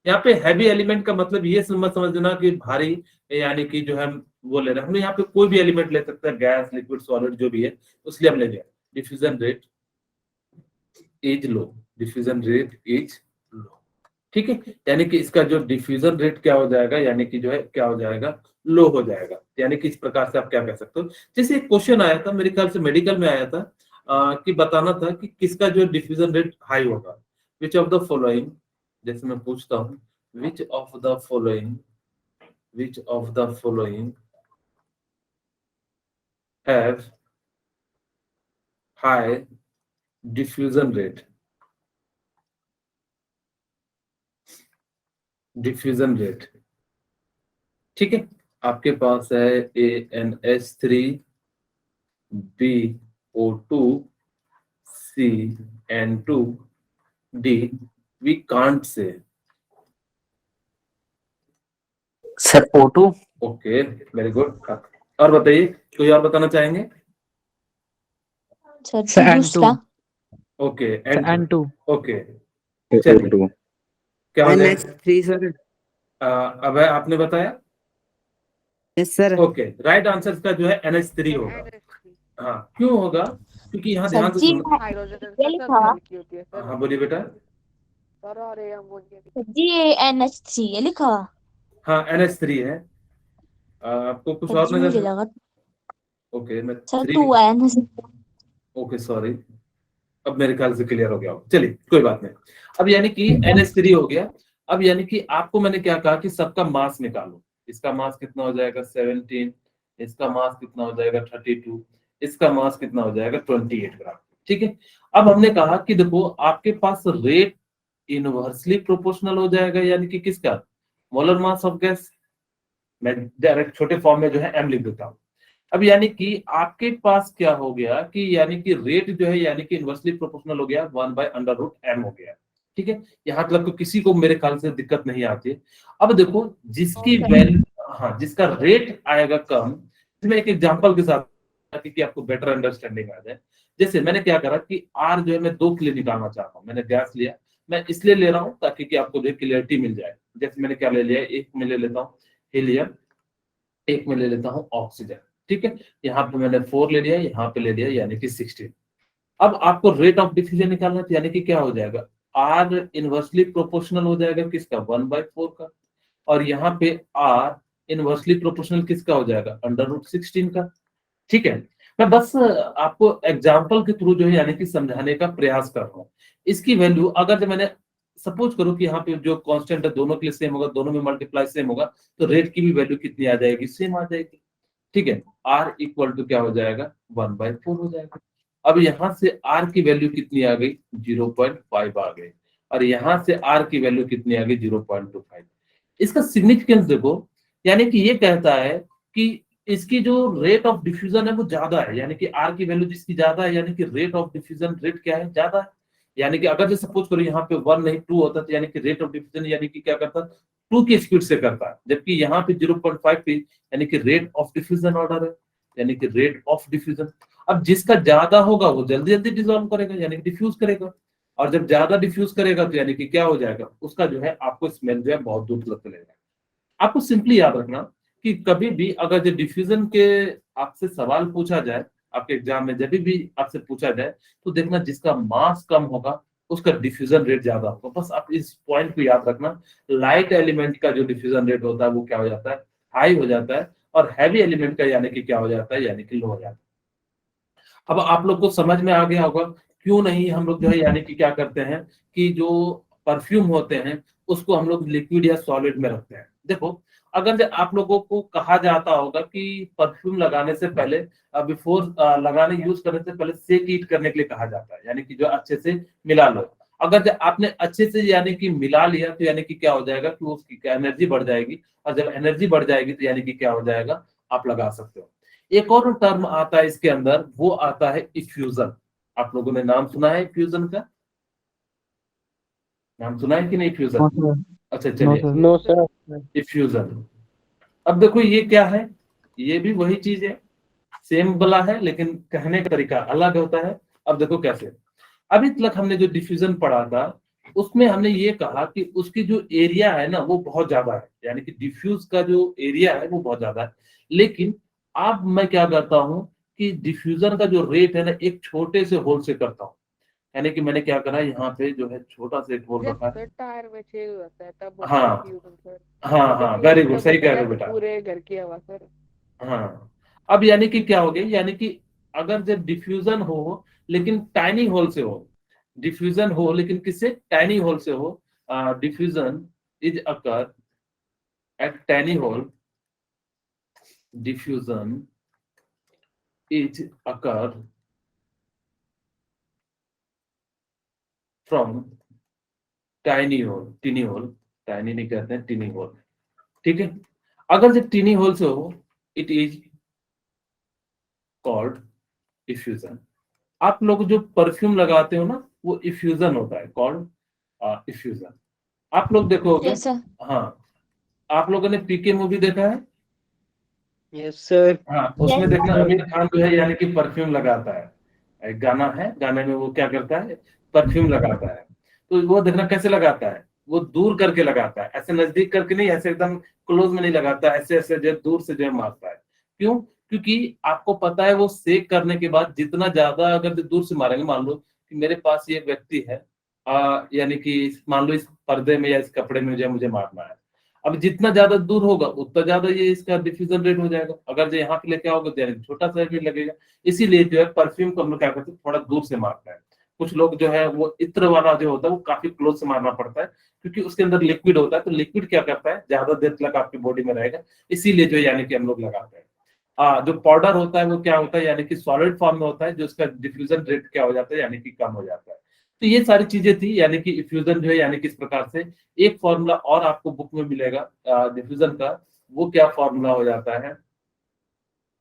यहाँ पे हैवी एलिमेंट का मतलब ये समझना कि भारी, यानी कि जो है वो ले रहे हैं हम यहाँ पे कोई भी एलिमेंट ले सकते हैं, गैस लिक्विड सॉलिड जो भी है, उसलिए हम ले लिया। Diffusion rate is low, diffusion rate is low, ठीक है, यानी कि इसका जो डिफ्यूजन रेट क्या हो जाएगा, यानी कि जो है क्या हो जाएगा, लो हो जाएगा। यानी कि इस प्रकार से आप क्या कह सकते हो। जैसे एक क्वेश्चन आया था मेरे ख्याल से मेडिकल में आया था, कि बताना था कि किसका जो डिफ्यूजन रेट हाई होगा। विच ऑफ द फॉलोइंग, जैसे मैं पूछता हूँ, विच of the following, which of the following have high diffusion rate, diffusion rate, ठीक है। आपके पास है AnH3, BO2, CN2, D, we can't say। Sir O2। Okay, very good. और बताइए, कोई और बताना चाहेंगे? सर Sir, and दूसरा okay, Sir, and two. Okay, चलिए क्या हो जाएगा? NH3 sir. अब आपने बताया, Yes sir. Okay, right answer का जो है NH3 होगा। हाँ, क्यों होगा? क्योंकि यहाँ सर ध्यान से जी सुनो। हाइड्रोजन ये लिखा, हल्की होती है सर। हाँ बोलिए बेटा। सर और ये अमोनिया सर जी NH3 ये लिखा। हाँ NH3 है। आपको कुछ सर और जी नजर मुझे है? लगा ओके, मैं सर 3, 2 है NH। ओके सॉरी, अब मेरे ख्याल से क्लियर हो गया हो। चलिए कोई बात नहीं। अब यानी कि NH3 हो गया। अब यानी कि आपको मैंने क्या कहा कि सबका मास निकालो। इसका मास कितना हो जाएगा 17, इसका मास कितना हो जाएगा 32, इसका मास कितना हो जाएगा 28 ग्राम, ठीक है। अब हमने कहा कि देखो आपके पास रेट इनवर्सली प्रोपोर्शनल हो जाएगा, यानी कि किसका, मोलर मास ऑफ गैस। मैं डायरेक्ट छोटे फॉर्म में जो है m लिख देता हूँ। अब यानी कि आपके पास क्या हो गया कि यानी कि रेट जो है यानी कि इनवर्सली प्रोपोर्शनल हो गया 1/√m हो गया, ठीक है। यहाँ तक तो किसी को मेरे ख्याल से दिक्कत नहीं आती है। अब देखो जिसकी वैल्यू, हाँ जिसका रेट आएगा कम, इसमें एक एग्जांपल के साथ ताकि कि आपको बेटर अंडरस्टैंडिंग आ जाए। जैसे मैंने क्या करा कि आर जो है मैं 2 के लिए निकालना चाहता हूँ, मैंने गैस लिया, मैं इसलिए ले रहा हूँ ताकि कि आपको जो है क्लियरिटी मिल जाए। जैसे मैंने क्या ले लिया, एक में ले लेता हूँ हीलियम, एक में ले लेता हूँ ऑक्सीजन, ठीक है। यहाँ पे मैंने 4 ले लिया, यहाँ पे ले लिया यानी कि 16। अब आपको रेट ऑफ डिफ्यूजन निकालना है, यानी कि क्या हो जाएगा, आर इनवर्सली प्रोपोर्शनल हो जाएगा किसका, 1/4 का, और यहाँ पे आर इनवर्सली प्रोपोर्शनल किसका हो जाएगा, √16 का, ठीक है। मैं बस आपको एग्जाम्पल के थ्रू जो है यानी कि समझाने का प्रयास कर रहा हूँ। इसकी वैल्यू अगर जब मैंने सपोज करो कि यहाँ पे जो कांस्टेंट है दोनों के लिए सेम होगा, दोनों में मल्टीप्लाई सेम होगा, तो रेट की भी वैल्यू कितनी आ जाएगी, सेम आ जाएगी, ठीक है। आर इक्वल टू क्या हो जाएगा, 1/4 हो जाएगा। अब यहाँ से आर की वैल्यू कितनी आ गई, 0.5 आ गई, और यहाँ से आर की वैल्यू कितनी आ गई, 0.25। इसका सिग्निफिकेंस देखो, यानी कि ये कहता है कि इसकी जो रेट ऑफ डिफ्यूजन है वो ज्यादा है, यानी कि आर की वैल्यू जिसकी ज्यादा है, यानी कि रेट ऑफ डिफ्यूजन रेट क्या है, ज्यादा है। यानी कि अगर जैसे सपोज करो यहाँ पे 1 नहीं 2 होता, तो यानी कि रेट ऑफ डिफ्यूजन यानी कि क्या करता, 2 की स्पीड से करता है, जबकि यहाँ पे 0.5 पे यानी कि रेट ऑफ डिफ्यूजन ऑर्डर है, यानी कि रेट ऑफ डिफ्यूजन। अब जिसका ज्यादा होगा वो जल्दी जल्दी डिसॉल्व करेगा, यानी कि डिफ्यूज करेगा, और जब ज्यादा डिफ्यूज करेगा तो यानी कि क्या हो जाएगा, उसका जो है आपको स्मेल जो है बहुत दूर तक चलेगा। आपको सिंपली याद रखना कि कभी भी अगर जो डिफ्यूजन के आपसे सवाल पूछा जाए, आपके एग्जाम में जब भी आपसे पूछा जाए, तो देखना जिसका मास कम होगा उसका डिफ्यूजन रेट ज्यादा होगा। बस आप इस पॉइंट को याद रखना, लाइट एलिमेंट का जो डिफ्यूजन रेट होता है वो क्या हो जाता है, हाई हो जाता है, और हैवी एलिमेंट का यानी कि क्या हो जाता है, यानी कि लो हो जाता है। अब आप लोग को समझ में आ गया होगा क्यों नहीं हम लोग जो है यानी कि क्या करते हैं कि जो परफ्यूम होते हैं उसको हम लोग लिक्विड या सॉलिड में रखते हैं। देखो अगर आप लोगों को कहा जाता होगा कि परफ्यूम लगाने से पहले, बिफोर लगाने यूज करने से पहले सेक ईट करने के लिए कहा जाता है, यानी कि जो अच्छे से मिला लो। अगर जब आपने अच्छे से यानी कि मिला लिया तो यानी कि क्या हो जाएगा कि उसकी एनर्जी बढ़ जाएगी, और जब एनर्जी बढ़ जाएगी तो यानी कि क्या हो जाएगा, आप लगा सकते हो। एक और टर्म आता है इसके अंदर, वो आता है इफ्यूजन। आप लोगों ने नाम सुना है इफ्यूजन का? नाम सुना है कि नहीं फ्यूजन? No sir. अच्छा नो चलिए, सर। No, sir. इफ्यूजन। अब देखो ये क्या है, ये भी वही चीज है, सेम वाला है, लेकिन कहने का तरीका अलग होता है। अब देखो कैसे, अभी तक हमने जो डिफ्यूजन पढ़ा था उसमें हमने ये कहा कि उसकी जो एरिया है ना वो बहुत ज्यादा है, यानी कि डिफ्यूज का जो एरिया है वो बहुत ज्यादा है। लेकिन अब मैं क्या करता हूँ कि डिफ्यूजन का जो रेट है ना एक छोटे से होल से करता हूँ। यानी कि मैंने क्या करा, यहाँ पे जो है छोटा सा एक होल जब रखा है। सर टायर में छेद हो जाता है तब होता है हाँ डिफ्यूजन सर। हाँ और हाँ, वेरी डिफ्यूजन गुड, तब सही होता कह है रहे हो जब बेटा। पूरे घर की हवा सर। हाँ, अब यानी कि क्या हो गया, यानी कि अगर जब डिफ्यूजन हो लेकिन टाइनी होल से हो, डिफ्यूजन हो लेकिन किससे, टाइनी होल से हो, diffusion is occur at tiny hole, diffusion is occur from tiny hole, tiny hole, tiny नहीं कहते हैं, टिनी होल, ठीक है। अगर जब टिनी होल से हो, इट इज कॉल्ड डिफ्यूजन। आप लोग जो परफ्यूम लगाते हो ना वो इफ्यूजन होता है, कॉल्ड इफ्यूजन। आप लोग देखोगे, Yes, sir. हाँ, आप लोगों ने पीके मूवी देखा है? Yes, sir. हाँ, Yes, उसमें देखना sir. आमिर खान जो है यानी कि परफ्यूम लगाता है। एक गाना है, गाने में वो क्या करता है, परफ्यूम लगाता है। तो वो देखना कैसे लगाता है, वो दूर करके लगाता है, ऐसे नजदीक करके नहीं, ऐसे एकदम क्लोज में नहीं लगाता, ऐसे ऐसे जो है दूर से जो है मारता है। क्यों? क्योंकि आपको पता है वो सेक करने के बाद जितना ज्यादा अगर दूर से मारेंगे, मान लो कि मेरे पास ये व्यक्ति है, यानी कि मान लो इस पर्दे में या इस कपड़े में जो है मुझे मारना है। अब जितना ज्यादा दूर होगा उतना ज्यादा ये इसका डिफ्यूजन रेट हो जाएगा। अगर जो यहाँ पे लेके आओगे तो यानी छोटा सा भी लगेगा। इसीलिए जो है परफ्यूम को हम लोग क्या करते हैं, थोड़ा दूर से मारते हैं। कुछ लोग जो है वो इत्र वाला जो होता है वो काफी क्लोज से मारना पड़ता है, क्योंकि उसके अंदर लिक्विड होता है, तो लिक्विड क्या करता है, ज्यादा देर तक आपकी बॉडी में रहेगा। इसीलिए जो है यानी कि हम लोग लगाते हैं। जो पाउडर होता है वो क्या होता है, यानी कि सॉलिड फॉर्म में होता है, जो उसका डिफ्यूजन रेट क्या हो जाता है, यानी कि कम हो जाता है। तो ये सारी चीजें थी, यानी कि इफ्यूजन जो है यानी किस प्रकार से। एक फॉर्मूला और आपको बुक में मिलेगा डिफ्यूजन का, वो क्या फॉर्मूला हो जाता है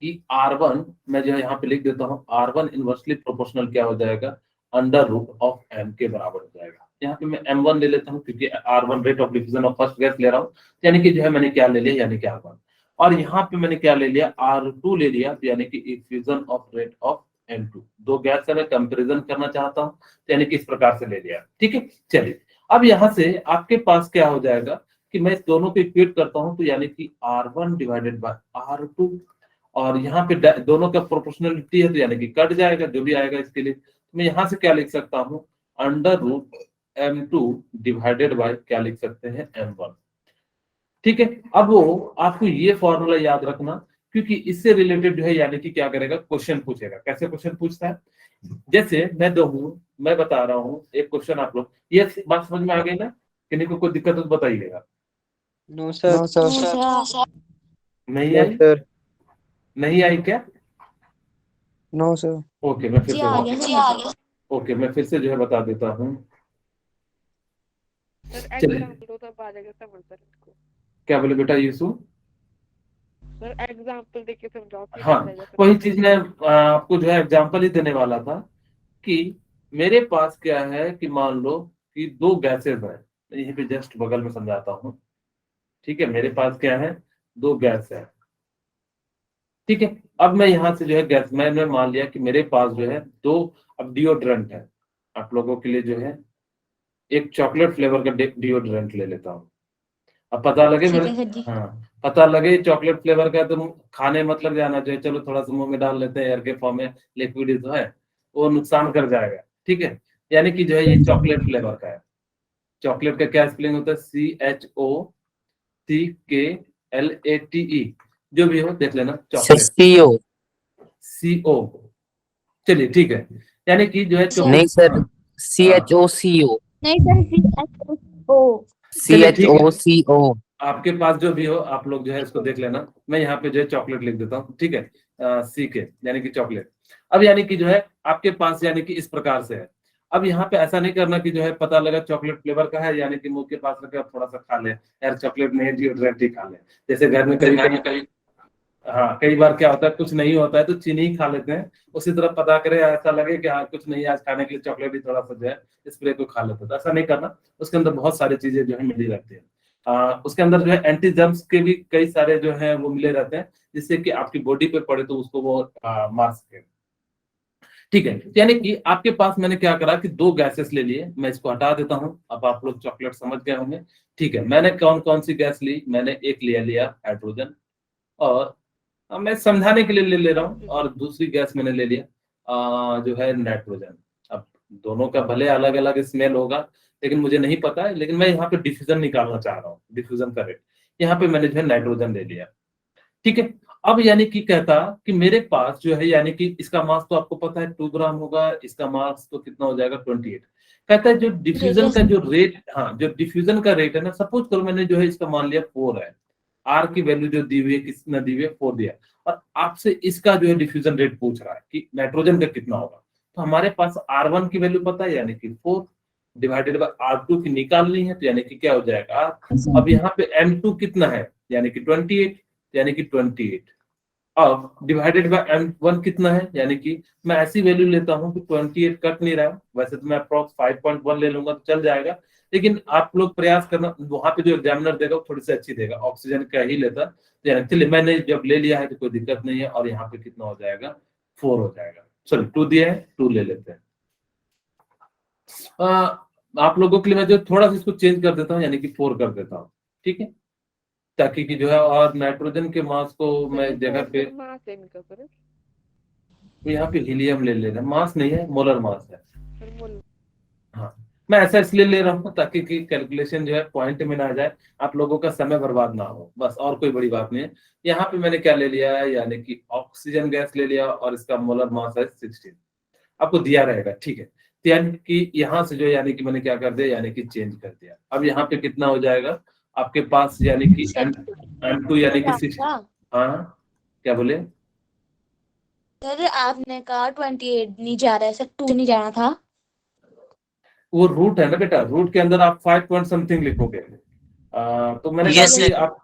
कि R1, मैं जो है यहाँ पे लिख देता हूँ, R1 इनवर्सली प्रोपोर्शनल क्या हो जाएगा, अंडर रूट ऑफ M के बराबर हो जाएगा। यहाँ पे मैं M1 ले लेता हूँ क्योंकि R1 rate of diffusion of first gas ले रहा हूँ, यानी कि जो है मैंने क्या ले लिया, यानी कि R1। और यहाँ पे मैंने क्या ले लिया, R2 ले लिया, यानी कि effusion of rate of M2। दो गैस से मैं कंपेरिजन करना चाहता हूँ, यानी कि इस प्रकार से ले लिया, ठीक है। चलिए, अब यहाँ से आपके पास क्या हो जाएगा कि मैं इस दोनों को इक्वेट करता हूँ, तो यानी कि R1 डिवाइडेड बाय R2, और यहाँ पे दोनों का प्रोपोर्शनलिटी है तो यानी कि कट जाएगा, जो भी आएगा इसके लिए। तो मैं यहाँ से क्या लिख सकता हूँ, under root M2 divided by क्या लिख सकते हैं, M1, ठीक है। अब वो आपको ये फॉर्मूला याद रखना, क्योंकि इससे रिलेटेड जो है यानी कि क्या करेगा, क्वेश्चन पूछेगा। कैसे क्वेश्चन पूछता है, जैसे मैं दो हूँ, मैं बता रहा हूँ एक क्वेश्चन, आप लोग ये बात समझ में आ गई ना, किन्हीं को कोई दिक्कत हो तो बताइएगा। No, sir. No sir. No, sir. नहीं Yes, आई? sir. नहीं आई क्या? No sir. ओके, मैं फिर जी से आ गया सर। ओके, मैं फिर से जो है बता देता हूँ। सर चलिए, एग्जाम्पल तो तब आ जाएगा समझ सर इसको। क्या बोले बेटा यीशु? सर एग्जाम्पल देके समझाओ फिर हाँ, आ जाएगा सर वही समझ। चीज मैं आपको जो है एग्जांपल ही देने वाला था कि मेरे पास क्या है कि मान लो कि दो गैसेस है, मैं यहीं पे जस्ट बगल में समझाता हूँ, ठीक है। मेरे पास क्या है, दो गैस है, ठीक है। अब मैं यहाँ से जो है गैस, मैंने मान लिया कि मेरे पास जो है दो, अब डिओड्रेंट है, आप लोगों के लिए जो है एक चॉकलेट फ्लेवर का डिओड्रेंट ले लेता हूँ। अब पता लगे ठीक मेरे, है सर जी। हाँ, पता लगे चॉकलेट फ्लेवर का, तो खाने मतलब जाना चाहिए, चलो थोड़ा सा मुंह में डाल लेते हैं, एयर के फॉर्म में लिक्विड ही तो है, वो नुकसान कर जाएगा, ठीक है। यानी कि जो है ये चॉकलेट फ्लेवर का है। चॉकलेट का क्या स्पेलिंग होता है, CHOCKLATE, जो भी हो देख लेना, सर चॉकलेट, CO। CO। चलिए ठीक है, यानी कि जो है नहीं चॉकलेट, सर, हाँ हाँ, CHOCO। नहीं सर CHO। चलिए ठीक है, CHOCO। आपके पास जो भी हो आप लोग जो है इसको देख लेना। मैं यहाँ पे जो है चॉकलेट लिख देता हूँ, ठीक है, सी के, यानी कि चॉकलेट। अब यानी कि जो है आपके पास यानी कि इस प्रकार से है। अब यहाँ पे ऐसा नहीं करना कि जो है पता लगा चॉकलेट फ्लेवर का है, यानी कि मुंह के पास रखे थोड़ा सा खा ले, यार चॉकलेट नहीं है डिओड्रेंट ही खा ले। जैसे घर में कभी कभी हाँ, कई बार क्या होता है कुछ नहीं होता है तो चीनी ही खा लेते हैं, उसी तरह पता करे ऐसा लगे कि हाँ कुछ नहीं आज खाने के लिए चॉकलेट ही थोड़ा सा जो है स्प्रे को खा लेते हैं, तो ऐसा नहीं करना। उसके अंदर बहुत सारी चीजें जो है मिली रहती है। उसके अंदर जो है एंटी जर्म्स के भी कई सारे जो है वो मिले रहते हैं, जिससे कि आपकी बॉडी पे पड़े तो उसको वो मार सके। ठीक है, यानी कि आपके पास मैंने क्या करा कि दो गैसेस ले लिए, मैं इसको हटा देता हूं। अब आप लोग चॉकलेट समझ गए होंगे। ठीक है, मैंने कौन कौन सी गैस ली, मैंने एक लिया हाइड्रोजन, और अब मैं समझाने के लिए ले रहा हूँ, और दूसरी गैस मैंने ले लिया जो है नाइट्रोजन। अब दोनों का भले अलग अलग स्मेल होगा, लेकिन मुझे नहीं पता है, लेकिन मैं यहाँ पे डिफ्यूजन निकालना चाह रहा हूँ, डिफ्यूजन का रेट। यहाँ पे मैंने जो है नाइट्रोजन ले लिया। ठीक है, अब यानी कि कहता कि मेरे पास जो है यानी कि इसका मास तो आपको पता है 2 ग्राम होगा, इसका मास तो कितना हो जाएगा 28। कहता है जो डिफ्यूजन का जो रेट, हाँ जो डिफ्यूजन का रेट है ना, सपोज करो मैंने जो है इसका मान लिया 4 है, आर की वैल्यू जो दी हुई है कितना दी हुई है 4 दिया, और आपसे इसका जो है डिफ्यूजन रेट पूछ रहा है कि नाइट्रोजन का कितना होगा। तो हमारे पास R1 की वैल्यू पता है यानी कि 4 डिवाइडेड बाय R2 की निकालनी है, तो यानी कि क्या हो जाएगा। अब यहाँ पे M2 कितना है यानी कि 28, यानी कि 28। अब डिवाइडेड बाय M1 कितना है, यानी कि मैं ऐसी वैल्यू लेता हूं कि 28 कट नहीं रहा है, वैसे तो मैं अप्रॉक्स 5.1 ले लूंगा तो चल जाएगा, लेकिन आप लोग प्रयास करना, वहां पे जो एग्जामिनर देगा वो थोड़ी सी अच्छी देगा, ऑक्सीजन का ही लेता। चलिए मैंने जब ले लिया है तो कोई दिक्कत नहीं है, और यहाँ पे कितना हो जाएगा 4 हो जाएगा। सॉरी 2 दिया है, 2 ले लेते हैं। आप लोगों के लिए मैं जो थोड़ा सा इसको चेंज कर देता हूँ, यानी कि 4 कर देता हूँ, ठीक है, ताकि कि जो है और नाइट्रोजन के मास को मैं जगह पे मास है इनका पर तो यहाँ पे हीलियम ले लेना, मास नहीं है मोलर मास है। मोल। हाँ, मैं ऐसा इसलिए ले रहा हूँ ताकि कि कैलकुलेशन जो है पॉइंट में ना आ जाए, आप लोगों का समय बर्बाद ना हो, बस और कोई बड़ी बात नहीं है। यहाँ पे मैंने क्या ले लिया है, यानी कि ऑक्सीजन गैस ले लिया, और इसका मोलर मास है 16, आपको दिया रहेगा, ठीक है। तो यानी कि यहाँ से जो यानी कि मैंने क्या कर दिया, यानी कि चेंज कर दिया। अब यहाँ पे कितना हो जाएगा आपके पास, यानी कि M2 यानी कि 6। हाँ क्या बोले, सर आपने कहा 28 नहीं जा रहा है सर, 2 नहीं जाना था। वो रूट है ना बेटा, रूट के अंदर आप 5 पॉइंट समथिंग लिखोगे। तो मैंने कहा कि आप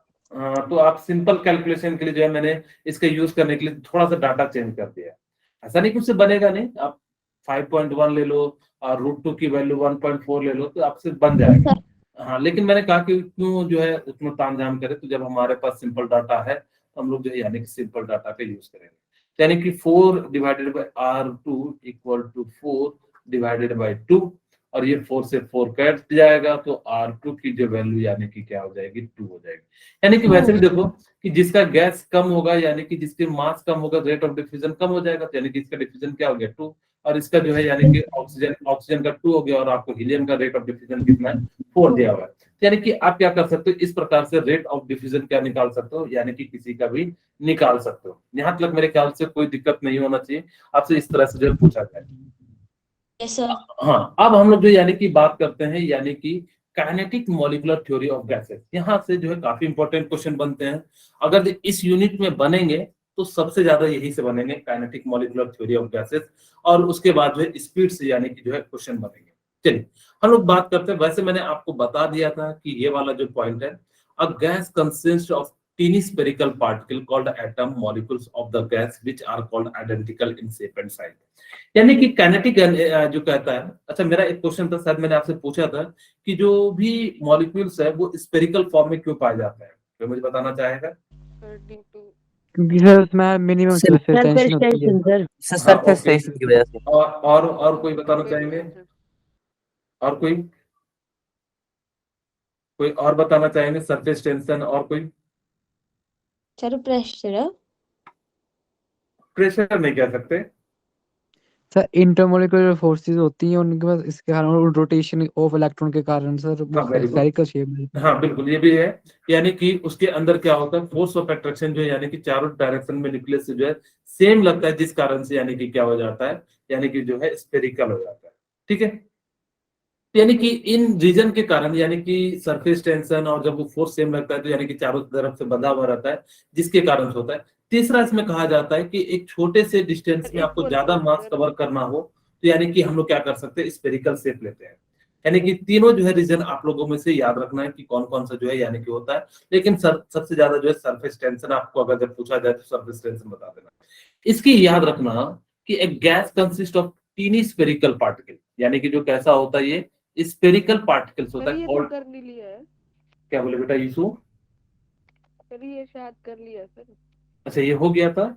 तो आप सिंपल कैलकुलेशन के लिए जो है मैंने इसका यूज करने के लिए थोड़ा सा डाटा चेंज कर दिया। ऐसा नहीं कि उससे बनेगा नहीं, आप 5.1 ले लो और √2 की वैल्यू 1.4 ले लो तो आपसे बन जाएगा। हाँ, लेकिन मैंने कहा कि क्यों जो है उसमें तामझाम करे, तो जब हमारे पास सिंपल डाटा है तो हम लोग जो है यानी कि सिंपल डाटा का यूज करेंगे। यानी कि 4 divided by R2 equal to 4 divided by 2, और ये 4 से 4 कट जाएगा, तो R2 की जो वैल्यू यानी कि क्या हो जाएगी 2 हो जाएगी। यानी कि वैसे भी देखो कि जिसका गैस कम होगा यानी कि जिसके मास कम होगा रेट ऑफ डिफ्यूजन कम हो जाएगा, तो यानी कि इसका डिफ्यूजन क्या हो गया 2, और इसका जो है यानी कि ऑक्सीजन का 2 हो गया, और आपको हीलियम का रेट ऑफ डिफ्यूजन कितना है 4 दिया हुआ है। यानी कि आप क्या कर सकते हो, इस प्रकार से रेट ऑफ डिफ्यूजन क्या निकाल सकते हो, यानी कि किसी का भी निकाल सकते हो। यहाँ तक मेरे ख्याल से कोई दिक्कत नहीं होना चाहिए, आपसे इस तरह से जो पूछा जाए। Yes sir. हाँ, अब हम लोग जो यानी कि बात करते हैं यानी कि kinetic molecular theory of gases. यहाँ से जो है काफी इंपॉर्टेंट क्वेश्चन बनते हैं, अगर इस यूनिट में बनेंगे तो सबसे ज्यादा यही से बनेंगे, kinetic molecular theory of gases, और उसके बाद जो है स्पीड से यानी कि जो है क्वेश्चन बनेंगे। चलिए हम लोग बात करते हैं। वैसे मैंने आपको बता दिया था कि ये वाला जो पॉइंट है, a gas consist of teeny spherical particle called atom molecules of the gas which are called identical in shape and size। यानी कि काइनेटिक जो कहता है, अच्छा मेरा एक क्वेश्चन था, शायद मैंने आपसे पूछा था कि जो भी मॉलिक्यूल्स है वो स्फेरिकल फॉर्म में क्यों पाए जाते हैं, तो मुझे बताना चाहेगा। ड्यू टू क्योंकि सर उसमें मिनिमम सरफेस टेंशन होती है। सर हाँ, ओके। और कोई बताना चाहेंगे, और कोई और बताना चाहेंगे, सरफेस टेंशन, और कोई सर प्रेशर। प्रेशर नहीं कह सकते। सर इंटरमोलिकुलर फोर्सेस होती हैं उनके पास, इसके कारण रोटेशन ऑफ इलेक्ट्रॉन के कारण सर हाँ, वो वेरी गुड। स्फेरिकल शेप में। हाँ बिल्कुल, ये भी है। यानी कि उसके अंदर क्या होता है, फोर्स ऑफ अट्रैक्शन जो है यानी कि चारों डायरेक्शन में न्यूक्लियस से जो है सेम लगता है, जिस कारण से यानी कि क्या हो जाता है, यानी कि जो है स्फेरिकल हो जाता है। ठीक है, यानी कि इन रीजन के कारण यानी कि सरफेस टेंशन, और जब वो फोर्स सेम लगता है तो यानी कि चारों तरफ से बंधा हुआ रहता है, जिसके कारण से होता है। तीसरा इसमें कहा जाता है कि एक छोटे से डिस्टेंस में आपको ज्यादा मास कवर करना हो, तो यानी कि हम लोग क्या कर सकते हैं, स्फेरिकल शेप लेते हैं। यानी कि तीनों जो है रीजन आप लोगों में से याद रखना है कि कौन कौन सा जो है यानी कि होता है। लेकिन सबसे ज्यादा जो है सरफेस टेंशन, आपको अगर जब पूछा जाए तो सरफेस टेंशन बता देना। इसकी याद रखना कि एक gas consist of tiny spherical particle, यानी कि जो कैसा होता है ये स्फेरिकल पार्टिकल्स होता सर है। ये तो और कर नहीं लिया है। क्या बोले बेटा यीशु? सर ये शायद कर लिया सर। अच्छा ये हो गया था,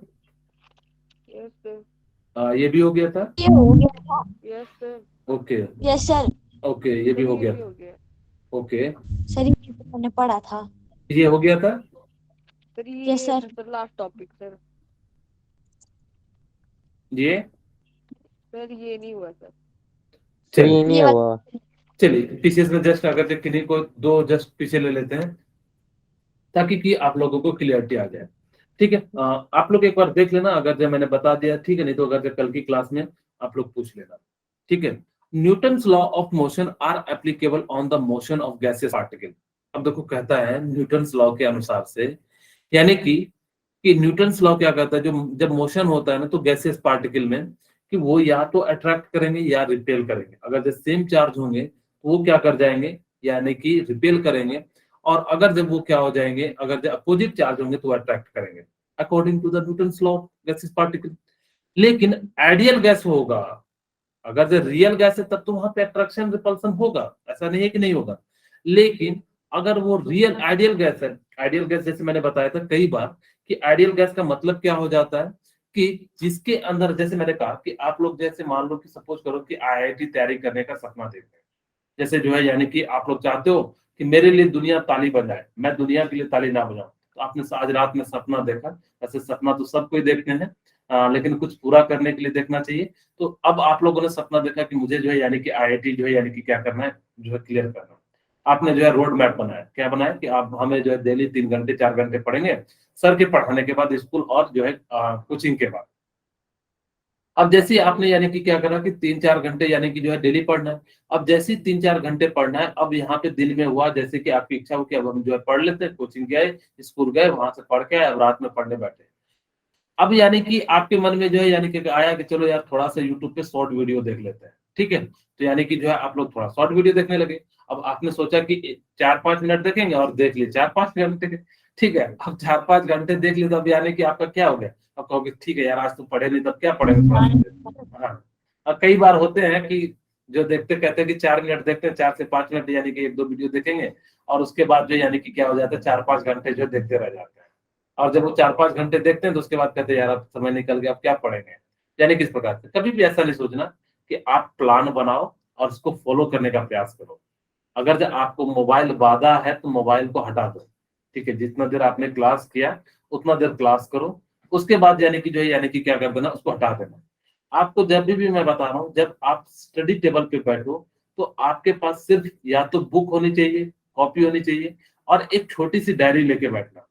यस सर। ये भी हो गया था। ये हो गया था। Yes sir. Okay yes sir. Okay, ये भी सर हो ये गया भी था। हो गया। ओके, सर ये तो मैंने पढ़ा था। ये हो गया था। सर ये yes sir. Sir last topic sir. ये सर ये नहीं हुआ सर। सर चलिए ये नहीं ये हुआ। चलिए पीछे से जस्ट अगर जो किन्हीं को दो जस्ट पीछे ले लेते हैं ताकि कि आप लोगों को क्लियरिटी आ जाए। ठीक है, आप लोग एक बार देख लेना, अगर जो मैंने बता दिया ठीक है, नहीं तो अगर जो कल की क्लास में आप लोग पूछ लेना। ठीक है, Newton's law of motion are applicable on the motion of gases particle. अब देखो कहता है न्यूटन्स लॉ के अनुसार से, यानी कि न्यूटन्स लॉ क्या कहता है, जो जब मोशन होता है ना तो गैसेस पार्टिकल में, कि वो या तो अट्रैक्ट करेंगे या रिपेल करेंगे। अगर जब सेम चार्ज होंगे तो वो क्या कर जाएंगे, यानी कि रिपेल करेंगे। और अगर जब वो क्या हो जाएंगे, अगर जब अपोजिट चार्ज होंगे तो वो अट्रैक्ट करेंगे, according to the Newton's law of gases particle. लेकिन आइडियल गैस होगा, अगर जो रियल गैस है तब तो वहां पे अट्रैक्शन रिपल्सन होगा, ऐसा नहीं है कि नहीं होगा। लेकिन अगर वो रियल आइडियल गैस है, आइडियल गैस जैसे मैंने बताया था कई बार कि आइडियल गैस का मतलब क्या हो जाता है कि जिसके अंदर, जैसे मैंने कहा कि आप लोग जैसे मान लो कि सपोज करो कि आईआईटी तैयारी करने का सपना देखते हैं, जैसे जो है यानी कि आप लोग चाहते हो कि मेरे लिए दुनिया ताली बजाए, मैं दुनिया के लिए ताली ना बजाऊं। तो आपने आज रात में सपना देखा, ऐसे सपना तो सब कोई देखते हैं, लेकिन कुछ पूरा करने के लिए देखना चाहिए। तो अब आप लोगों ने सपना देखा कि मुझे जो है यानी कि आईआईटी जो है यानी कि क्या करना है, जो है क्लियर करना है। आपने जो है रोड मैप बनाया, क्या बनाया कि आप हमें जो है डेली 3 घंटे 4 घंटे पढ़ेंगे, सर के पढ़ाने के बाद स्कूल और जो है कोचिंग के बाद। अब जैसे ही आपने यानी कि क्या करा कि 3-4 घंटे यानी कि जो है डेली पढ़ना है। अब जैसे ही 3-4 घंटे पढ़ना है, अब यहाँ पे दिल में हुआ जैसे कि आपकी इच्छा हो कि अब हम जो है पढ़ लेते हैं, कोचिंग गए, स्कूल गए, वहां से पढ़ के आए, अब रात में पढ़ने बैठे। अब यानी कि आपके मन में जो है यानी कि आया कि चलो यार थोड़ा सा यूट्यूब पे शॉर्ट वीडियो देख लेते हैं। ठीक है, तो यानी कि जो है आप लोग थोड़ा शॉर्ट वीडियो देखने लगे। अब आपने सोचा कि 4-5 मिनट देखेंगे और देख लिए 4-5 घंटे। ठीक है, अब 4-5 घंटे देख लिए तो अब यानी कि आपका क्या हो गया, अब कहोगे ठीक है यार आज तो पढ़े नहीं, तब क्या पढ़ेंगे थोड़ा सा। हाँ, अब कई बार होते हैं कि जो देखते कहते हैं कि 4 मिनट देखते हैं, 4 से 5 मिनट यानी कि 1-2 वीडियो देखेंगे, और उसके बाद जो यानी कि क्या हो जाता है 4-5 घंटे जो देखते रह जाते हैं। और जब वो 4-5 घंटे देखते हैं तो उसके बाद कहते हैं यार अब समय निकल गया, अब क्या पढ़ेंगे। यानी किस प्रकार से कभी भी ऐसा नहीं सोचना कि आप प्लान बनाओ और उसको फॉलो करने का प्रयास करो। अगर जब आपको मोबाइल बाधा है तो मोबाइल को हटा दो। ठीक है, जितना देर आपने क्लास किया उतना देर क्लास करो, उसके बाद यानी कि जो है यानी कि क्या कर देना, उसको हटा देना। आपको जब भी मैं बता रहा हूँ, जब आप स्टडी टेबल पे बैठो तो आपके पास सिर्फ या तो बुक होनी चाहिए, कॉपी होनी चाहिए, और एक छोटी सी डायरी लेके बैठना।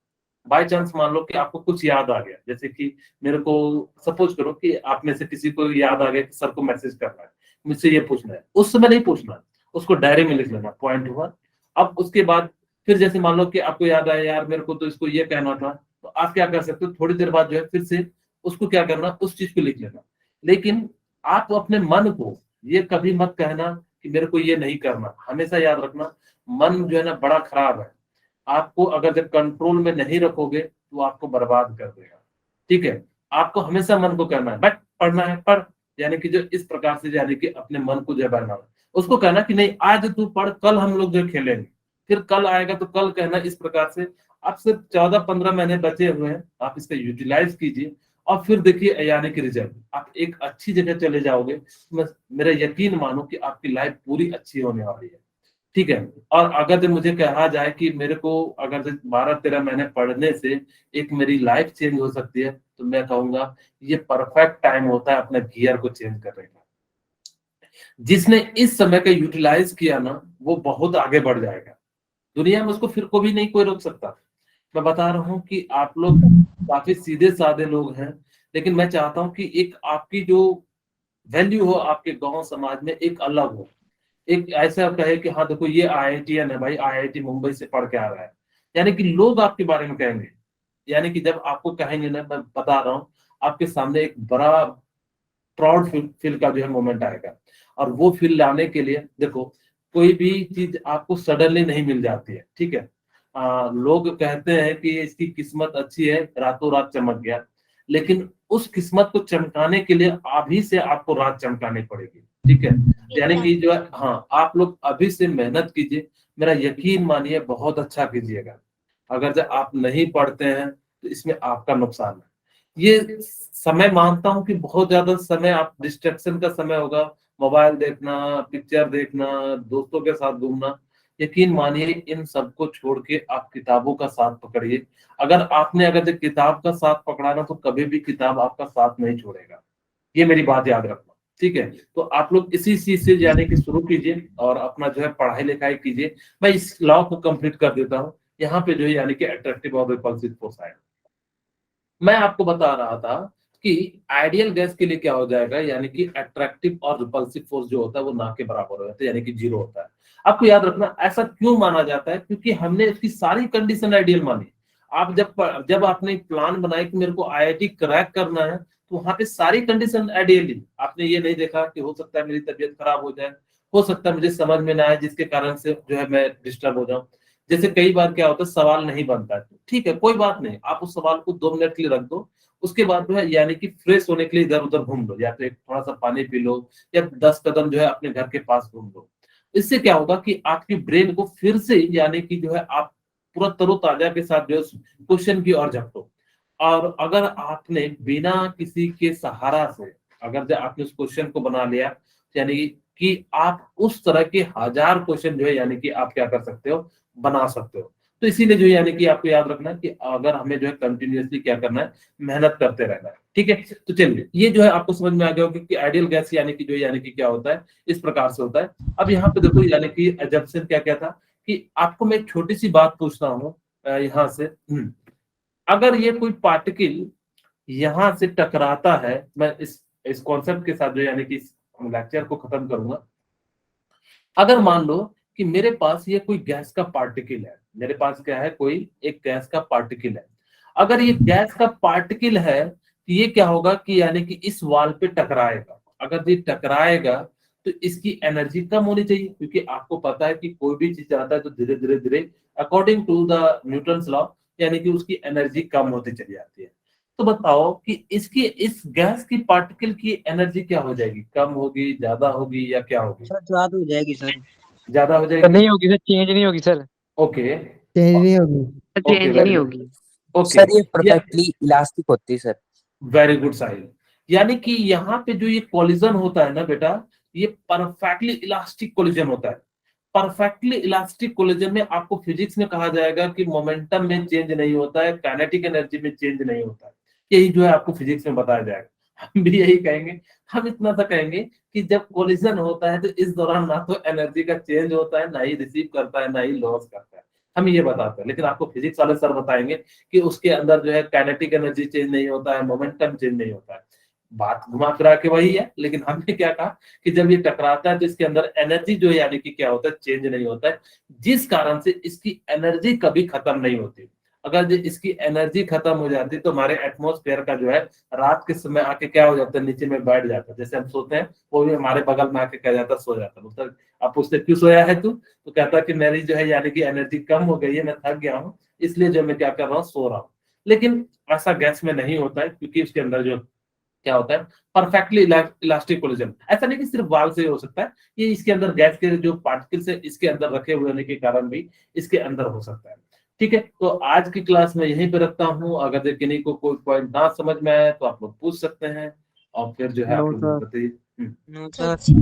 बाय चांस मान लो कि आपको कुछ याद आ गया, जैसे कि मेरे को सपोज करो कि आप में से किसी को याद आ गया कि सर को मैसेज करना है, मुझसे ये पूछना है, उस समय नहीं पूछना, उसको डायरी में लिख लेना, पॉइंट हुआ। अब उसके बाद फिर जैसे मान लो कि आपको याद आया यार मेरे को तो इसको ये कहना था, तो आप क्या कर सकते हो, थोड़ी देर बाद जो है फिर से उसको क्या करना, उस चीज को लिख लेना। लेकिन आप अपने मन को ये कभी मत कहना कि मेरे को ये नहीं करना। हमेशा याद रखना, मन जो है ना बड़ा खराब है, आपको अगर जब कंट्रोल में नहीं रखोगे तो आपको बर्बाद कर देगा। ठीक है, आपको हमेशा मन को करना है, बट पढ़ना है पढ़, यानी कि जो इस प्रकार से यानी कि अपने मन को जो है बनाना, उसको कहना कि नहीं आज तू पढ़, कल हम लोग जो खेलेंगे, फिर कल आएगा तो कल कहना। इस प्रकार से आप सिर्फ 14-15 महीने बचे हुए हैं, आप इसका यूटिलाइज कीजिए और फिर देखिए यानी कि रिजल्ट, आप एक अच्छी जगह चले जाओगे। मेरा यकीन मानो कि आपकी लाइफ पूरी अच्छी होने वाली है। ठीक है, और अगर जब मुझे कहा जाए कि मेरे को अगर 12-13 महीने पढ़ने से एक मेरी लाइफ चेंज हो सकती है, तो मैं कहूंगा ये परफेक्ट टाइम होता है अपने गियर को चेंज करने का। जिसने इस समय का यूटिलाइज किया ना वो बहुत आगे बढ़ जाएगा, दुनिया में उसको फिर को भी नहीं कोई रोक सकता। मैं बता रहा हूँ कि आप लोग काफी सीधे साधे लोग हैं, लेकिन मैं चाहता हूँ कि एक आपकी जो वैल्यू हो आपके गांव समाज में एक अलग हो, एक ऐसा कहे कि हाँ देखो ये आईआईटीएन है भाई, आईआईटी मुंबई से पढ़ के आ रहा है, यानी कि लोग आपके बारे में कहेंगे। यानी कि जब आपको कहेंगे ना, मैं बता रहा हूँ, आपके सामने एक बड़ा प्राउड फील का जो है मोमेंट आएगा। और वो फील लाने के लिए देखो, कोई भी चीज आपको सडनली नहीं मिल जाती है, ठीक है। लोग कहते हैं कि इसकी किस्मत अच्छी है, रातों रात चमक गया, लेकिन उस किस्मत को चमकाने के लिए अभी से आपको रात चमकानी पड़ेगी, ठीक है। यानी कि जो है, हाँ, आप लोग अभी से मेहनत कीजिए, मेरा यकीन मानिए बहुत अच्छा कीजिएगा। अगर जब आप नहीं पढ़ते हैं तो इसमें आपका नुकसान है। ये समय मानता हूं कि बहुत ज्यादा समय आप डिस्ट्रैक्शन का समय होगा, मोबाइल देखना, पिक्चर देखना, दोस्तों के साथ घूमना। यकीन मानिए इन सबको छोड़ के आप किताबों का साथ पकड़िए। अगर जब किताब का साथ पकड़ा ना तो कभी भी किताब आपका साथ नहीं छोड़ेगा, ये मेरी बात याद रखना, ठीक है। तो आप लोग इसी चीज से यानी कि शुरू कीजिए और अपना जो है पढ़ाई लिखाई कीजिए। मैं इस लॉ को कंप्लीट कर देता हूँ। यहाँ पे जो है यानी कि अट्रैक्टिव और रिपल्सिव फोर्स आएगा। मैं आपको बता रहा था कि आइडियल गैस के लिए क्या हो जाएगा, यानी कि अट्रैक्टिव और रिपल्सिव फोर्स जो होता है वो ना के बराबर हो जाता है, यानी कि जीरो होता है। आपको याद रखना ऐसा क्यों माना जाता है, क्योंकि हमने इसकी सारी कंडीशन आइडियल मानी। आप जब आपने प्लान बनाया कि मेरे को आईआईटी क्रैक करना है, तो वहां पे सारी कंडीशन आइडियल। आपने ये नहीं देखा कि हो सकता है मेरी तबीयत खराब हो जाए, हो सकता है मुझे समझ में ना आए जिसके कारण से जो है मैं डिस्टर्ब हो जाऊं। जैसे कई बार क्या होता है, सवाल नहीं बनता है, ठीक है, कोई बात नहीं, आप उस सवाल को 2 मिनट के लिए रख दो। उसके बाद जो है यानी कि फ्रेश होने के लिए इधर उधर घूम लो, या तो एक थोड़ा सा पानी पी लो, या 10 कदम जो है अपने घर के पास घूम लो। इससे क्या होगा कि आपकी ब्रेन को फिर से यानी कि जो है आप पूरा तरोताजा के साथ जो है क्वेश्चन की ओर झपटो। और अगर आपने बिना किसी के सहारा से अगर जब आपने उस क्वेश्चन को बना लिया, यानी कि आप उस तरह के 1000 क्वेश्चन जो है यानी कि आप क्या कर सकते हो, बना सकते हो। तो इसीलिए जो यानी कि आपको याद रखना है कि अगर हमें जो है कंटिन्यूअसली क्या करना है, मेहनत करते रहना है, ठीक है। तो चलिए, ये जो है आपको समझ में आ गया होगा कि आइडियल गैस यानी कि जो यानी कि क्या होता है, इस प्रकार से होता है। अब यहाँ पे देखो यानी कि एजम्पशन क्या क्या था कि आपको मैं एक छोटी सी बात पूछता हूँ यहाँ से। अगर ये कोई पार्टिकल यहाँ से टकराता है, मैं इस कॉन्सेप्ट के साथ जो यानी कि इस लेक्चर को खत्म करूंगा। अगर मान लो कि मेरे पास ये कोई गैस का पार्टिकल है, मेरे पास क्या है, कोई एक गैस का पार्टिकल है। अगर ये गैस का पार्टिकल है तो ये क्या होगा कि यानी कि इस वॉल पे टकराएगा। अगर ये टकराएगा तो इसकी एनर्जी कम होनी चाहिए, क्योंकि आपको पता है कि कोई भी चीज आता है तो धीरे धीरे धीरे according to the Newton's law यानी कि उसकी एनर्जी कम होती चली जाती है। तो बताओ कि इस गैस की पार्टिकल की एनर्जी क्या हो जाएगी, कम होगी, ज्यादा होगी, या क्या होगी? सर ज्यादा हो जाएगी सर। ज्यादा हो सर जाएगी। नहीं होगी सर, चेंज नहीं होगी सर। ओके, चेंज नहीं होगी। ओके, चेंज वेरी नहीं गुड। होगी। ओके, सर ये परफेक्टली इलास्टिक होती है सर। वेरी गुड साहिल। यानी कि यहाँ पे जो ये कोलिजन होता है ना बेटा, ये परफेक्टली इलास्टिक कोलिजन होता है। परफेक्टली इलास्टिक कोलिजन में आपको फिजिक्स में कहा जाएगा कि मोमेंटम में चेंज नहीं होता है, काइनेटिक एनर्जी में चेंज नहीं होता है। यही जो है आपको फिजिक्स में बताया जाएगा। हम भी यही कहेंगे। हम इतना सा कहेंगे कि जब कोलिजन होता है तो इस दौरान ना तो एनर्जी का चेंज होता है, ना ही रिसीव करता है, ना ही लॉस करता है। हम ये बताते हैं, लेकिन आपको फिजिक्स वाले सर बताएंगे कि उसके अंदर जो है काइनेटिक एनर्जी चेंज नहीं होता है, मोमेंटम चेंज नहीं होता है। बात घुमा फिरा के वही है, लेकिन हमने क्या कहा कि जब ये टकराता है तो इसके अंदर एनर्जी जो है यानी कि क्या होता है, चेंज नहीं होता है, जिस कारण से इसकी एनर्जी कभी खत्म नहीं होती। अगर इसकी एनर्जी खत्म हो जाती तो हमारे एटमॉस्फेयर का जो है रात के समय आके क्या हो जाता है, नीचे में बैठ जाता है। जैसे हम सोते हैं वो भी हमारे बगल में आके कह जाता सो जाता है। तो आप पूछते क्यों सोया है तू, तो कहता कि मेरी जो है यानी कि एनर्जी कम हो गई है, मैं थक गया हूँ, इसलिए जो मैं क्या कर रहा हूँ, सो रहा हूँ। लेकिन ऐसा गैस में नहीं होता है, क्योंकि उसके अंदर जो क्या होता है, परफेक्टली इलास्टिक कोलिजन। ऐसा नहीं कि सिर्फ वाल से ही हो सकता है, ये इसके अंदर गैस के जो पार्टिकल्स है इसके अंदर रखे हुए होने के कारण भी इसके अंदर हो सकता है। ठीक है, तो आज की क्लास में यहीं पे रखता हूँ। अगर किन्हीं को कोई पॉइंट ना समझ में आए तो आप लोग पूछ सकते हैं, और फिर जो है आप नो लोग सर। बताइए। No sir sir.